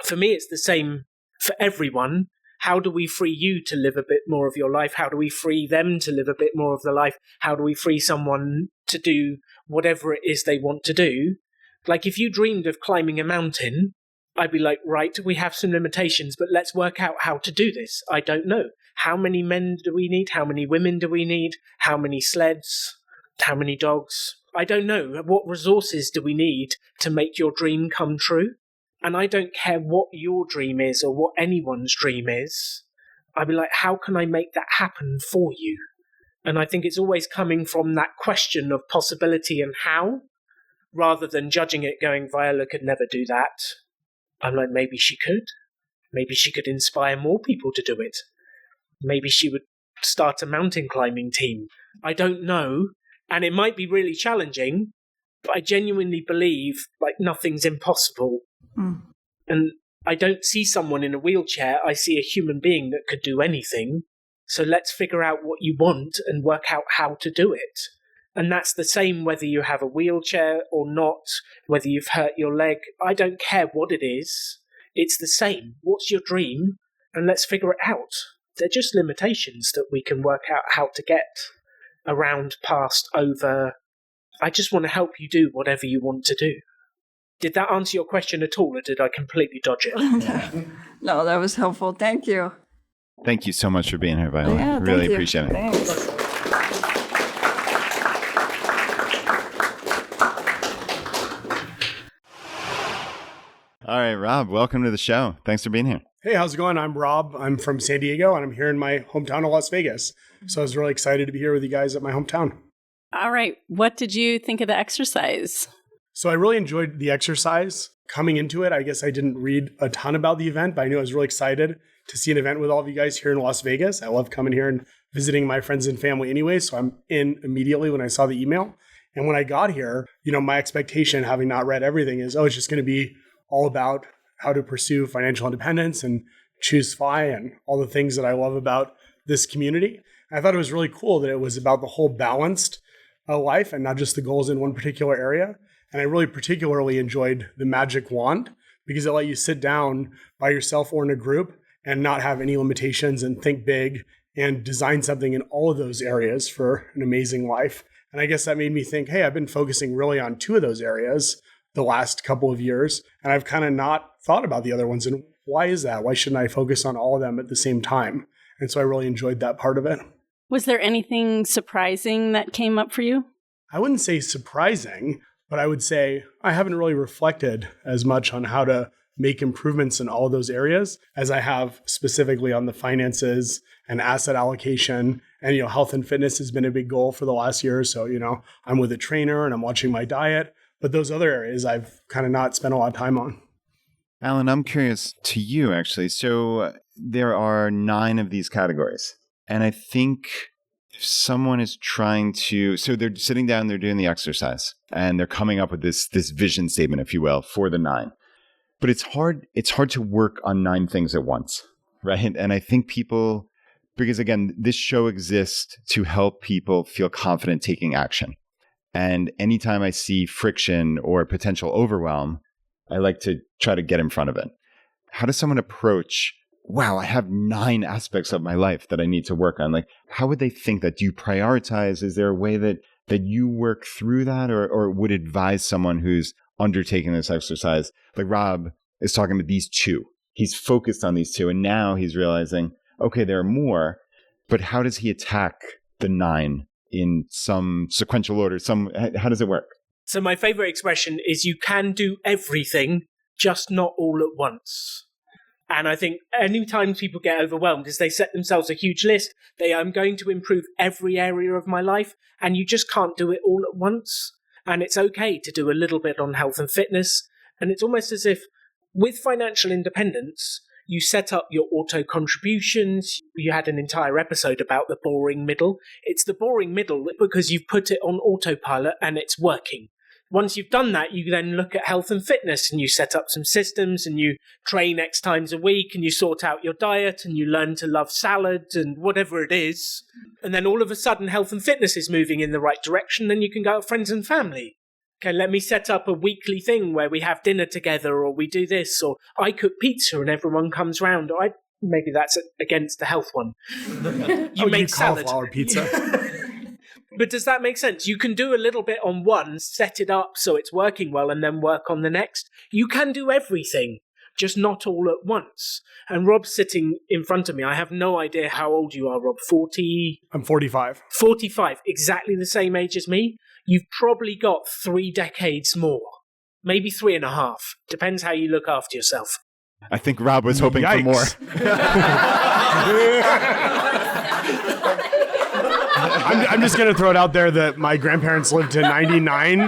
For me, it's the same for everyone. How do we free you to live a bit more of your life? How do we free them to live a bit more of their life? How do we free someone to do whatever it is they want to do? Like if you dreamed of climbing a mountain, I'd be like, right, we have some limitations, but let's work out how to do this. I don't know. How many men do we need? How many women do we need? How many sleds? How many dogs? I don't know. What resources do we need to make your dream come true? And I don't care what your dream is or what anyone's dream is. I'd be like, how can I make that happen for you? And I think it's always coming from that question of possibility and how, rather than judging it going, Viola could never do that. I'm like, maybe she could. Maybe she could inspire more people to do it. Maybe she would start a mountain climbing team. I don't know. And it might be really challenging, but I genuinely believe like nothing's impossible. Mm. And I don't see someone in a wheelchair. I see a human being that could do anything. So let's figure out what you want and work out how to do it. And that's the same whether you have a wheelchair or not, whether you've hurt your leg. I don't care what it is. It's the same. What's your dream? And let's figure it out. They're just limitations that we can work out how to get around, past, over. I just want to help you do whatever you want to do. Did that answer your question at all, or did I completely dodge it? No, that was helpful. Thank you. Thank you so much for being here, Viola. Yeah, really thank you. appreciate it. Thanks. All right, Rob, welcome to the show. Thanks for being here. Hey, how's it going? I'm Rob. I'm from San Diego, and I'm here in my hometown of Las Vegas. So I was really excited to be here with you guys at my hometown. All right. What did you think of the exercise? So I really enjoyed the exercise. Coming into it, I guess I didn't read a ton about the event, but I knew I was really excited to see an event with all of you guys here in Las Vegas. I love coming here and visiting my friends and family anyway, so I'm in immediately when I saw the email. And when I got here, my expectation, having not read everything, is, it's just going to be all about how to pursue financial independence and choose FI and all the things that I love about this community. And I thought it was really cool that it was about the whole balanced life and not just the goals in one particular area. And I really particularly enjoyed the magic wand because it let you sit down by yourself or in a group and not have any limitations and think big and design something in all of those areas for an amazing life. And I guess that made me think, hey, I've been focusing really on 2 of those areas the last couple of years, and I've kind of not thought about the other ones. And why is that? Why shouldn't I focus on all of them at the same time? And so I really enjoyed that part of it. Was there anything surprising that came up for you? I wouldn't say surprising, but I would say I haven't really reflected as much on how to make improvements in all of those areas as I have specifically on the finances and asset allocation. And, health and fitness has been a big goal for the last year. So, I'm with a trainer and I'm watching my diet. But those other areas I've kind of not spent a lot of time on. Alan, I'm curious to you, actually. So there are 9 of these categories. And I think if someone is trying to, so they're sitting down, they're doing the exercise, and they're coming up with this vision statement, if you will, for the 9. but it's hard to work on 9 things at once, right? And I think people, because again, this show exists to help people feel confident taking action. And anytime I see friction or potential overwhelm, I like to try to get in front of it. How does someone approach, wow, I have 9 aspects of my life that I need to work on? Like, how would they think that? Do you prioritize? Is there a way that you work through that, or would advise someone who's undertaking this exercise? Like Rob is talking about these 2. He's focused on these 2, and now he's realizing, okay, there are more, but how does he attack the 9 in some sequential order? How does it work? So my favorite expression is you can do everything, just not all at once. And I think anytime people get overwhelmed is they set themselves a huge list. I'm going to improve every area of my life, and you just can't do it all at once. And it's okay to do a little bit on health and fitness. And it's almost as if with financial independence, you set up your auto contributions. You had an entire episode about the boring middle. It's the boring middle because you've put it on autopilot and it's working. Once you've done that, you then look at health and fitness and you set up some systems and you train X times a week and you sort out your diet and you learn to love salads and whatever it is. And then all of a sudden, health and fitness is moving in the right direction. Then you can go with friends and family. Okay, let me set up a weekly thing where we have dinner together, or we do this, or I cook pizza and everyone comes round. Or maybe that's against the health one. You make salad. Cauliflower pizza. But does that make sense? You can do a little bit on one, set it up so it's working well, and then work on the next. You can do everything, just not all at once. And Rob's sitting in front of me. I have no idea how old you are, Rob. 40? I'm 45. 45, exactly the same age as me. You've probably got 3 decades more. Maybe 3.5. Depends how you look after yourself. I think Rob was hoping for more. I'm just going to throw it out there that my grandparents lived to 99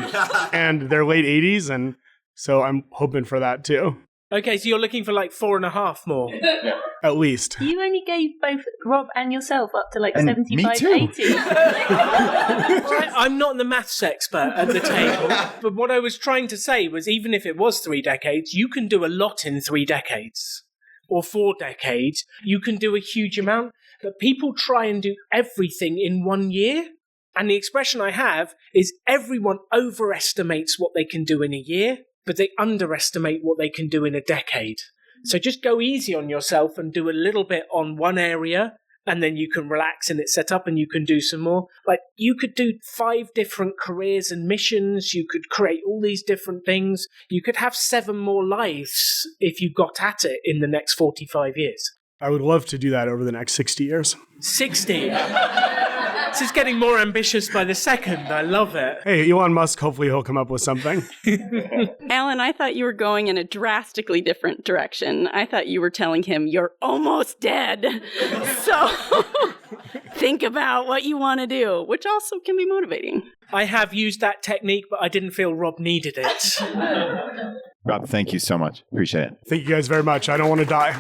and their late 80s, and so I'm hoping for that too. Okay, so you're looking for like 4.5 more. At least. You only gave both Rob and yourself up to like And 75, me too. 80. I'm not the maths expert at the table, but what I was trying to say was even if it was 3 decades, you can do a lot in 3 decades. Or 4 decades, you can do a huge amount. But people try and do everything in 1 year. And the expression I have is everyone overestimates what they can do in a year, but they underestimate what they can do in a decade. So just go easy on yourself and do a little bit on one area, and then you can relax and it's set up and you can do some more. Like you could do 5 different careers and missions. You could create all these different things. You could have 7 more lives if you got at it in the next 45 years. I would love to do that over the next 60 years. 60. This is getting more ambitious by the second. I love it. Hey, Elon Musk, hopefully he'll come up with something. Alan, I thought you were going in a drastically different direction. I thought you were telling him you're almost dead. So think about what you want to do, which also can be motivating. I have used that technique, but I didn't feel Rob needed it. Rob, thank you so much. Appreciate it. Thank you guys very much. I don't want to die.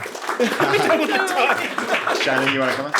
Shannon, you want to come on?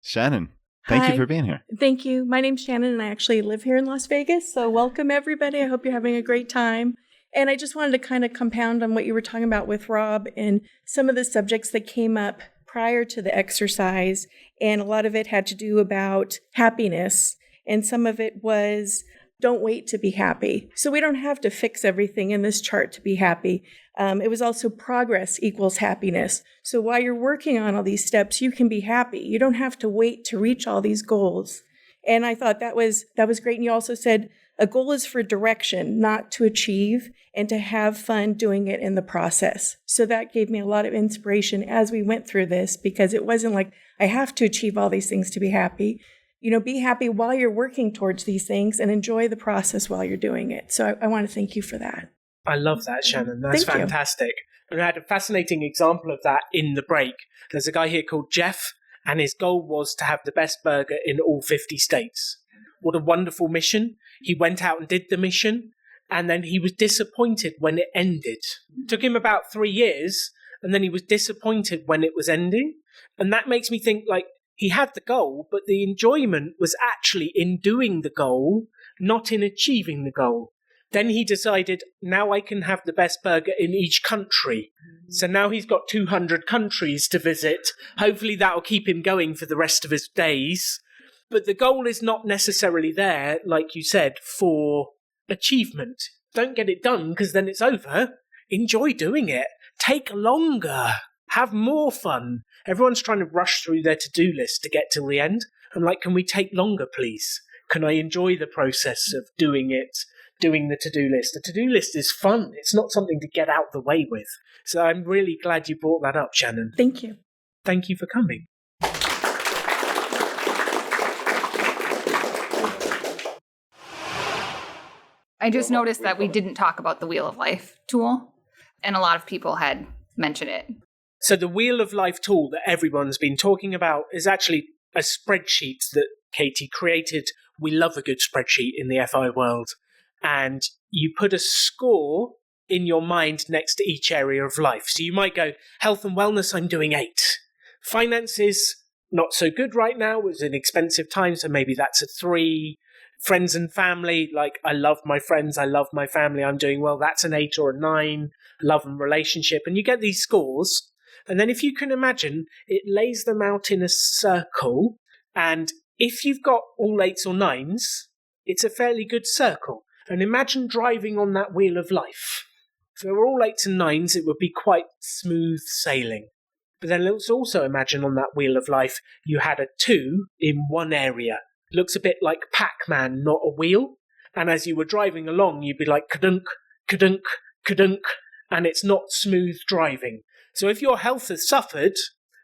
Shannon, thank Hi. you for being here. Thank you. My name's Shannon, and I actually live here in Las Vegas. So welcome, everybody. I hope you're having a great time. And I just wanted to kind of compound on what you were talking about with Rob and some of the subjects that came up prior to the exercise. And a lot of it had to do about happiness. And some of it was don't wait to be happy. So we don't have to fix everything in this chart to be happy. It was also progress equals happiness. So while you're working on all these steps, you can be happy. You don't have to wait to reach all these goals. And I thought that was great. And you also said a goal is for direction, not to achieve, and to have fun doing it in the process. So that gave me a lot of inspiration as we went through this, because it wasn't like I have to achieve all these things to be happy. You know, be happy while you're working towards these things and enjoy the process while you're doing it. So I want to thank you for that. I love that, Shannon. That's Thank you. fantastic. And I had a fascinating example of that in the break. There's a guy here called Jeff, and his goal was to have the best burger in all 50 states. What a wonderful mission. He went out and did the mission, and then he was disappointed when it ended. It took him about 3 years, and then he was disappointed when it was ending. And that makes me think, like, he had the goal, but the enjoyment was actually in doing the goal, not in achieving the goal. Then he decided, now I can have the best burger in each country. So now he's got 200 countries to visit. Hopefully that'll keep him going for the rest of his days. But the goal is not necessarily there, like you said, for achievement. Don't get it done because then it's over. Enjoy doing it. Take longer. Have more fun. Everyone's trying to rush through their to-do list to get till the end. I'm like, can we take longer, please? Can I enjoy the process of doing it, doing the to-do list? The to-do list is fun. It's not something to get out the way with. So I'm really glad you brought that up, Shannon. Thank you. Thank you for coming. I just noticed that we didn't talk about the Wheel of Life tool, and a lot of people had mentioned it. So the Wheel of Life tool that everyone's been talking about is actually a spreadsheet that Katie created. We love a good spreadsheet in the FI world. And you put a score in your mind next to each area of life. So you might go, health and wellness, I'm doing 8. Finances, not so good right now. It's an expensive time, so maybe that's a 3. Friends and family, like I love my friends, I love my family, I'm doing well. That's an 8 or a 9. Love and relationship. And you get these scores. And then if you can imagine, it lays them out in a circle. And if you've got all 8s or 9s, it's a fairly good circle. And imagine driving on that wheel of life. If they were all 8s and 9s, it would be quite smooth sailing. But then let's also imagine on that wheel of life, you had a 2 in one area. Looks a bit like Pac-Man, not a wheel. And as you were driving along, you'd be like, kadunk, kadunk, kadunk, and it's not smooth driving. So if your health has suffered,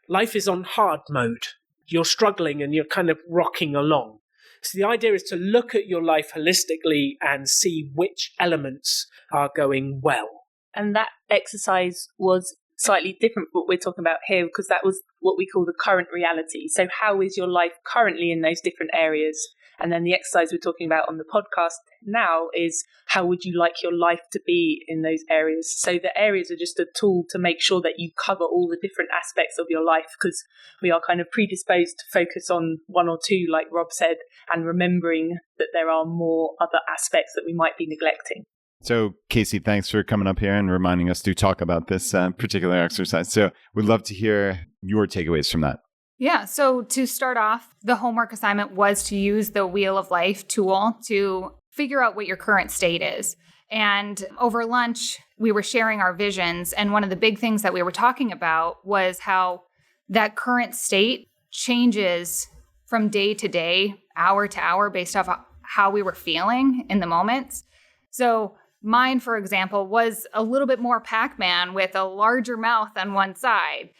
life is on hard mode. You're struggling and you're kind of rocking along. So the idea is to look at your life holistically and see which elements are going well. And that exercise was slightly different from what we're talking about here, because that was what we call the current reality. So how is your life currently in those different areas? And then the exercise we're talking about on the podcast now is how would you like your life to be in those areas? So the areas are just a tool to make sure that you cover all the different aspects of your life, because we are kind of predisposed to focus on 1 or 2, like Rob said, and remembering that there are more other aspects that we might be neglecting. So, Casey, thanks for coming up here and reminding us to talk about this particular exercise. So we'd love to hear your takeaways from that. Yeah, so to start off, the homework assignment was to use the Wheel of Life tool to figure out what your current state is. And over lunch, we were sharing our visions. And one of the big things that we were talking about was how that current state changes from day to day, hour to hour, based off how we were feeling in the moments. So mine, for example, was a little bit more Pac-Man with a larger mouth on one side,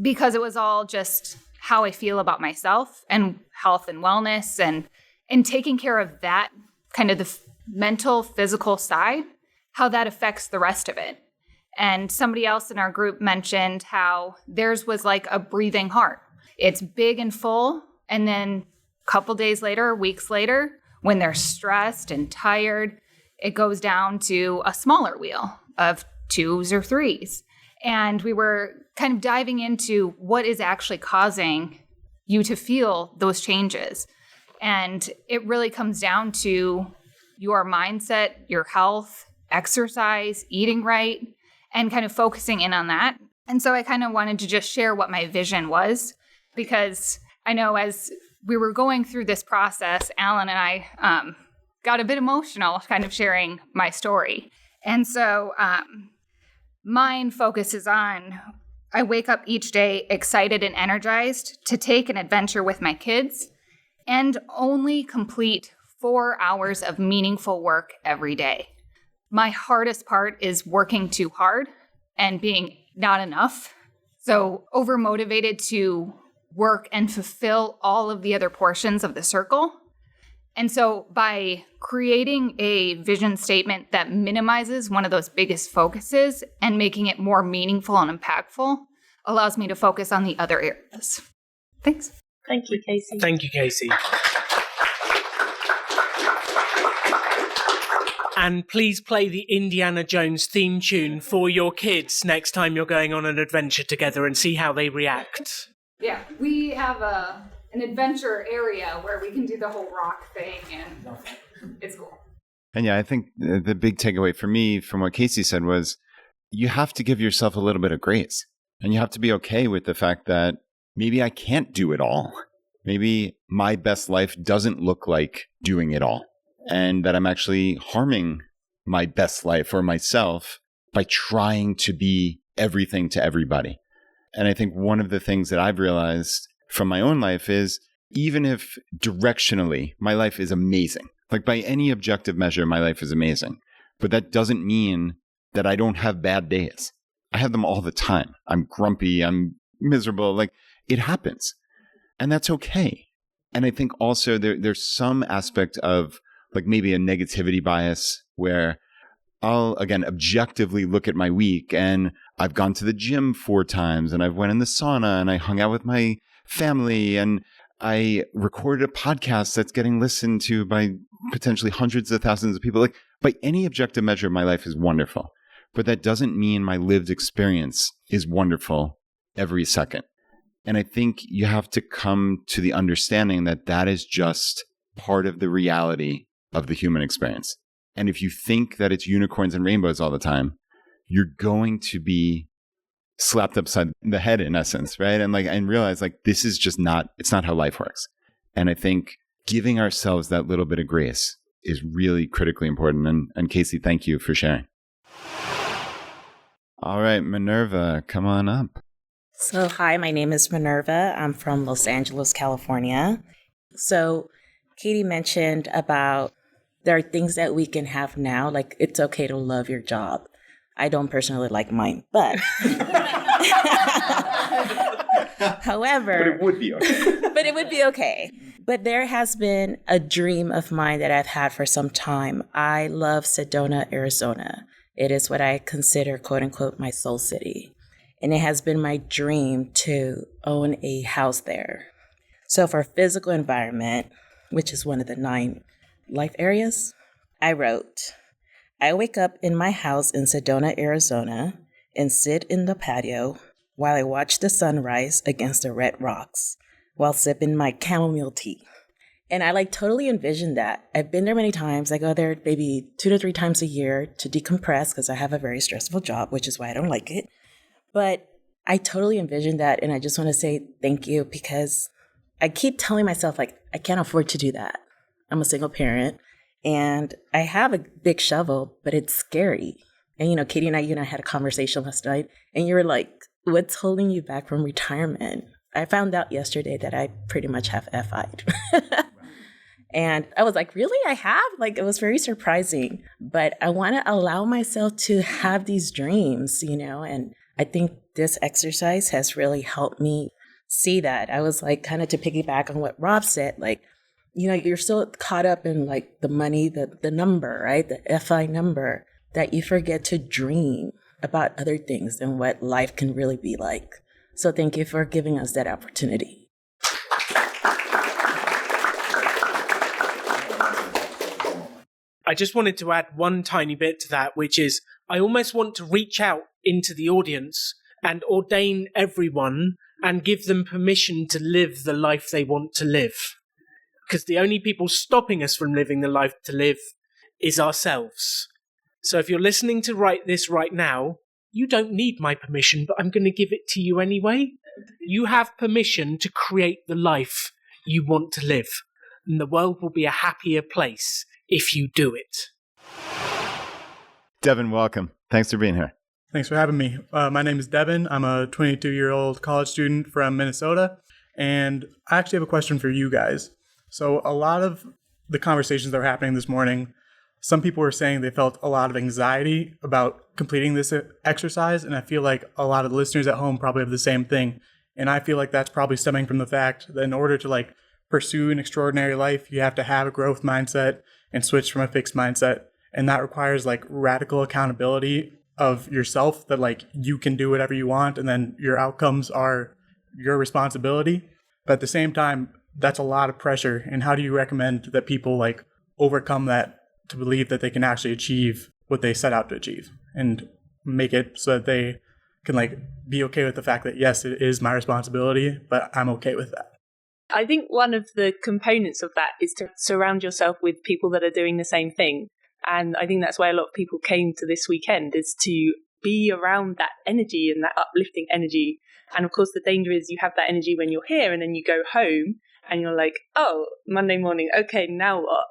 because it was all just how I feel about myself and health and wellness and taking care of that kind of the mental, physical side, how that affects the rest of it. And somebody else in our group mentioned how theirs was like a breathing heart. It's big and full, and then a couple days later, weeks later, when they're stressed and tired, it goes down to a smaller wheel of 2s or 3s. And we were kind of diving into what is actually causing you to feel those changes. And it really comes down to your mindset, your health, exercise, eating right, and kind of focusing in on that. And so I kind of wanted to just share what my vision was, because I know as we were going through this process, Alan and I got a bit emotional kind of sharing my story. And so mine focuses on, I wake up each day excited and energized to take an adventure with my kids and only complete 4 hours of meaningful work every day. My hardest part is working too hard and being not enough. So overmotivated to work and fulfill all of the other portions of the circle. And so by creating a vision statement that minimizes one of those biggest focuses and making it more meaningful and impactful allows me to focus on the other areas. Thanks. Thank you, Casey. Thank you, Casey. And please play the Indiana Jones theme tune for your kids next time you're going on an adventure together and see how they react. Yeah, we have an adventure area where we can do the whole rock thing, and it's cool. And yeah, I think the big takeaway for me from what Casey said was you have to give yourself a little bit of grace, and you have to be okay with the fact that maybe I can't do it all. Maybe my best life doesn't look like doing it all, and that I'm actually harming my best life or myself by trying to be everything to everybody. And I think one of the things that I've realized from my own life is even if directionally my life is amazing, like by any objective measure, my life is amazing, but that doesn't mean that I don't have bad days. I have them all the time. I'm grumpy, I'm miserable, like it happens. And that's okay. And I think also there's some aspect of like maybe a negativity bias where I'll, again, objectively look at my week and I've gone to the gym 4 times and I've went in the sauna and I hung out with my family and I recorded a podcast that's getting listened to by potentially hundreds of thousands of people. Like by any objective measure, my life is wonderful. But that doesn't mean my lived experience is wonderful every second. And I think you have to come to the understanding that that is just part of the reality of the human experience. And if you think that it's unicorns and rainbows all the time, you're going to be slapped upside the head in essence, right? And realize like this is just it's not how life works. And I think giving ourselves that little bit of grace is really critically important. And Casey, thank you for sharing. All right, Minerva, come on up. So, hi, my name is Minerva. I'm from Los Angeles, California. So, Katie mentioned about there are things that we can have now, like it's okay to love your job. I don't personally like mine, but however, but it would be okay. But it would be okay. But there has been a dream of mine that I've had for some time. I love Sedona, Arizona. It is what I consider, quote unquote, my soul city. And it has been my dream to own a house there. So for physical environment, which is one of the 9 life areas, I wrote, I wake up in my house in Sedona, Arizona, and sit in the patio while I watch the sunrise against the red rocks while sipping my chamomile tea. And I totally envisioned that. I've been there many times. I go there maybe 2 to 3 times a year to decompress because I have a very stressful job, which is why I don't like it. But I totally envisioned that. And I just want to say thank you because I keep telling myself, I can't afford to do that. I'm a single parent and I have a big shovel, but it's scary. And, Katie and I, had a conversation last night and you were like, what's holding you back from retirement? I found out yesterday that I pretty much have FI'd. And I was like, really? I have? It was very surprising. But I want to allow myself to have these dreams, and I think this exercise has really helped me see that. I was kind of to piggyback on what Rob said, you're so caught up in the money, the number, right? The FI number, that you forget to dream about other things and what life can really be like. So thank you for giving us that opportunity. I just wanted to add one tiny bit to that, which is I almost want to reach out into the audience and ordain everyone and give them permission to live the life they want to live. Because the only people stopping us from living the life to live is ourselves. So if you're listening to this right now, you don't need my permission, but I'm going to give it to you anyway. You have permission to create the life you want to live, and the world will be a happier place if you do it. Devin, welcome. Thanks for being here. Thanks for having me. My name is Devin. I'm a 22-year-old college student from Minnesota, and I actually have a question for you guys. So a lot of the conversations that were happening this morning, some people were saying they felt a lot of anxiety about completing this exercise, and I feel like a lot of the listeners at home probably have the same thing. And I feel like that's probably stemming from the fact that in order to pursue an extraordinary life, you have to have a growth mindset and switch from a fixed mindset. And that requires radical accountability of yourself, that you can do whatever you want and then your outcomes are your responsibility. But at the same time, that's a lot of pressure. And how do you recommend that people overcome that to believe that they can actually achieve what they set out to achieve and make it so that they can be okay with the fact that, yes, it is my responsibility, but I'm okay with that? I think one of the components of that is to surround yourself with people that are doing the same thing. And I think that's why a lot of people came to this weekend, is to be around that energy and that uplifting energy. And of course, the danger is you have that energy when you're here and then you go home and you're like, oh, Monday morning, okay, now what?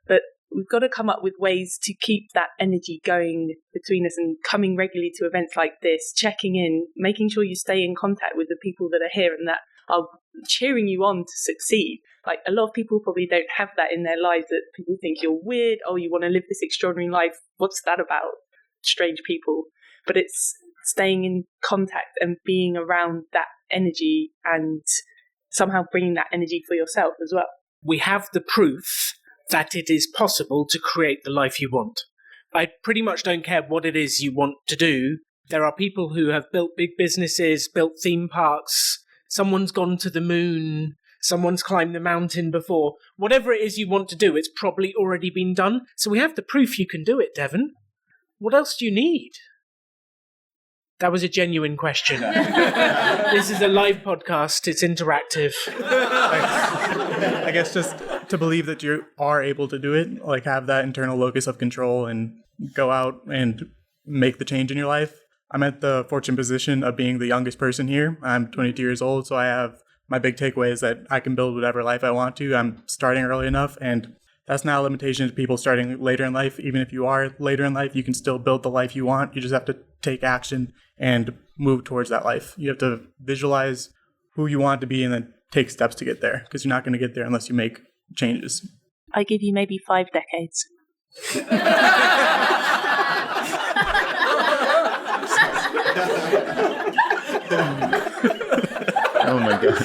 But we've got to come up with ways to keep that energy going between us and coming regularly to events like this, checking in, making sure you stay in contact with the people that are here and that are cheering you on to succeed. Like, a lot of people probably don't have that in their lives, that people think you're weird. Oh, you want to live this extraordinary life. What's that about? Strange people. But it's staying in contact and being around that energy and somehow bringing that energy for yourself as well. We have the proof that it is possible to create the life you want. I pretty much don't care what it is you want to do. There are people who have built big businesses, built theme parks. Someone's gone to the moon. Someone's climbed the mountain before. Whatever it is you want to do, it's probably already been done. So we have the proof you can do it, Devon. What else do you need? That was a genuine question. This is a live podcast. It's interactive. I guess just to believe that you are able to do it, like have that internal locus of control and go out and make the change in your life. I'm at the fortunate position of being the youngest person here. I'm 22 years old, so I have my big takeaway is that I can build whatever life I want to. I'm starting early enough, and that's not a limitation to people starting later in life. Even if you are later in life, you can still build the life you want. You just have to take action and move towards that life. You have to visualize who you want to be and then take steps to get there, because you're not going to get there unless you make changes. I give you maybe 5 decades. Oh my God.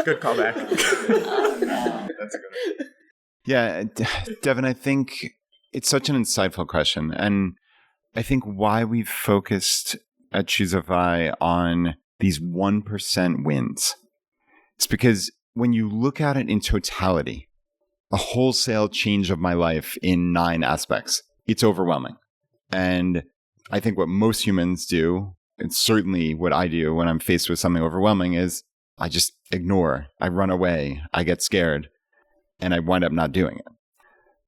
Good callback. That's a good one. Yeah, Devon, I think it's such an insightful question. And I think why we've focused at Choosify on these 1% wins, it's because when you look at it in totality, a wholesale change of my life in 9 aspects, it's overwhelming. And I think what most humans do, and certainly what I do when I'm faced with something overwhelming, is I just ignore, I run away, I get scared, and I wind up not doing it.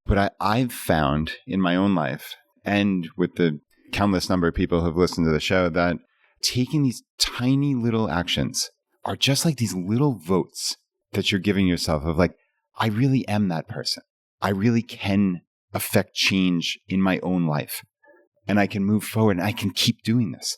But I've found in my own life, and with the countless number of people who have listened to the show, that taking these tiny little actions are just like these little votes that you're giving yourself of like, I really am that person. I really can affect change in my own life. And I can move forward and I can keep doing this.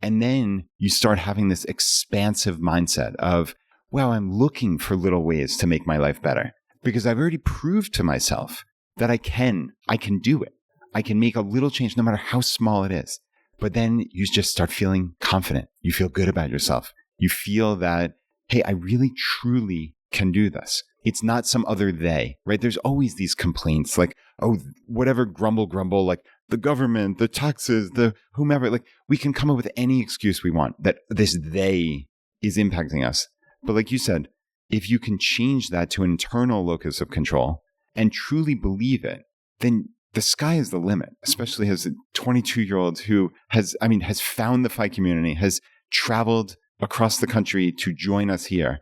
And then you start having this expansive mindset of, wow, I'm looking for little ways to make my life better because I've already proved to myself that I can do it. I can make a little change no matter how small it is. But then you just start feeling confident. You feel good about yourself. You feel that, hey, I really truly can do this. It's not some other they, right? There's always these complaints like, oh, whatever grumble, like the government, the taxes, the whomever, like we can come up with any excuse we want that this they is impacting us. But like you said, if you can change that to an internal locus of control and truly believe it, then the sky is the limit, especially as a 22-year-old who has found the FI community, has traveled across the country to join us here.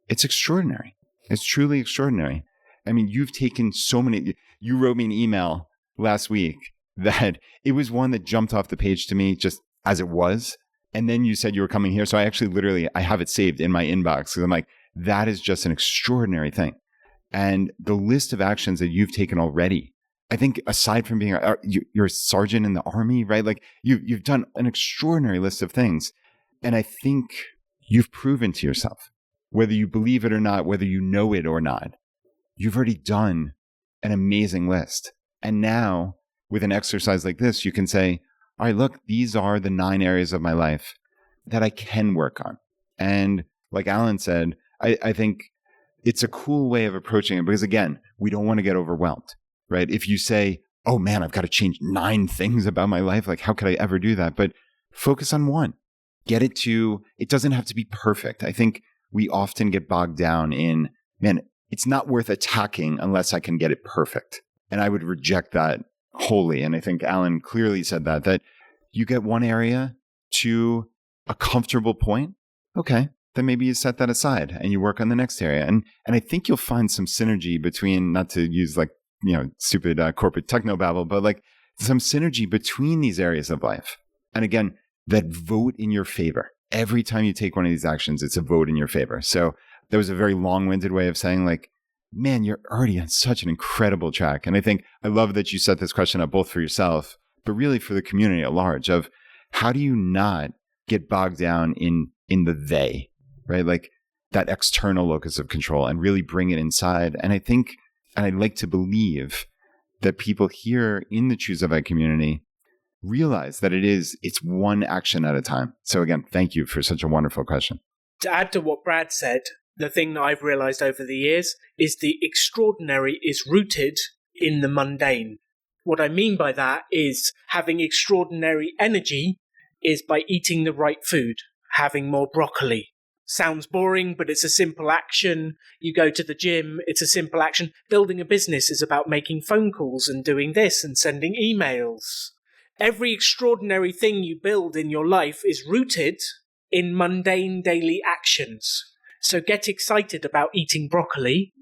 It's extraordinary. It's truly extraordinary. I mean, you've taken so many. You wrote me an email last week that it was one that jumped off the page to me just as it was. And then you said you were coming here. So I actually I have it saved in my inbox because I'm like, that is just an extraordinary thing. And the list of actions that you've taken already, I think aside from being, you're a sergeant in the Army, right? Like you've done an extraordinary list of things. And I think you've proven to yourself, whether you believe it or not, whether you know it or not, you've already done an amazing list. And now with an exercise like this, you can say, all right, look, these are the 9 areas of my life that I can work on. And like Alan said, I think it's a cool way of approaching it because, again, we don't want to get overwhelmed, right? If you say, oh man, I've got to change 9 things about my life, like how could I ever do that? But focus on one. Get it to, it doesn't have to be perfect. I think we often get bogged down in, man, it's not worth attacking unless I can get it perfect. And I would reject that wholly. And I think Alan clearly said that you get one area to a comfortable point. Okay, then maybe you set that aside and you work on the next area. And I think you'll find some synergy between, not to use like stupid corporate techno babble, but like some synergy between these areas of life. And again, that vote in your favor. Every time you take one of these actions, it's a vote in your favor. So that was a very long-winded way of saying, like, man, you're already on such an incredible track. And I think I love that you set this question up both for yourself, but really for the community at large of how do you not get bogged down in the they, right? Like that external locus of control and really bring it inside. And I think, and I'd like to believe that people here in the Choose FI community realize that it's one action at a time. So again, thank you for such a wonderful question. To add to what Brad said, the thing that I've realized over the years is the extraordinary is rooted in the mundane. What I mean by that is having extraordinary energy is by eating the right food, having more broccoli. Sounds boring, but it's a simple action. You go to the gym, it's a simple action. Building a business is about making phone calls and doing this and sending emails. Every extraordinary thing you build in your life is rooted in mundane daily actions. So get excited about eating broccoli.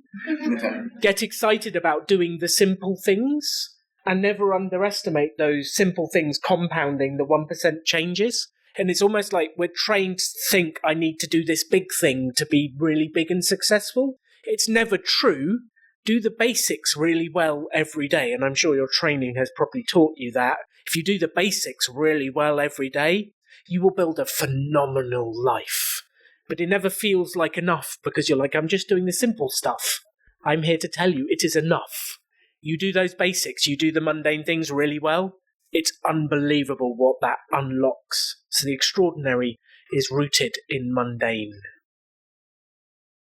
Get excited about doing the simple things. And never underestimate those simple things compounding the 1% changes. And it's almost like we're trained to think I need to do this big thing to be really big and successful. It's never true. Do the basics really well every day. And I'm sure your training has probably taught you that. If you do the basics really well every day, you will build a phenomenal life. But it never feels like enough because you're like, I'm just doing the simple stuff. I'm here to tell you it is enough. You do those basics, you do the mundane things really well, it's unbelievable what that unlocks. So the extraordinary is rooted in mundane.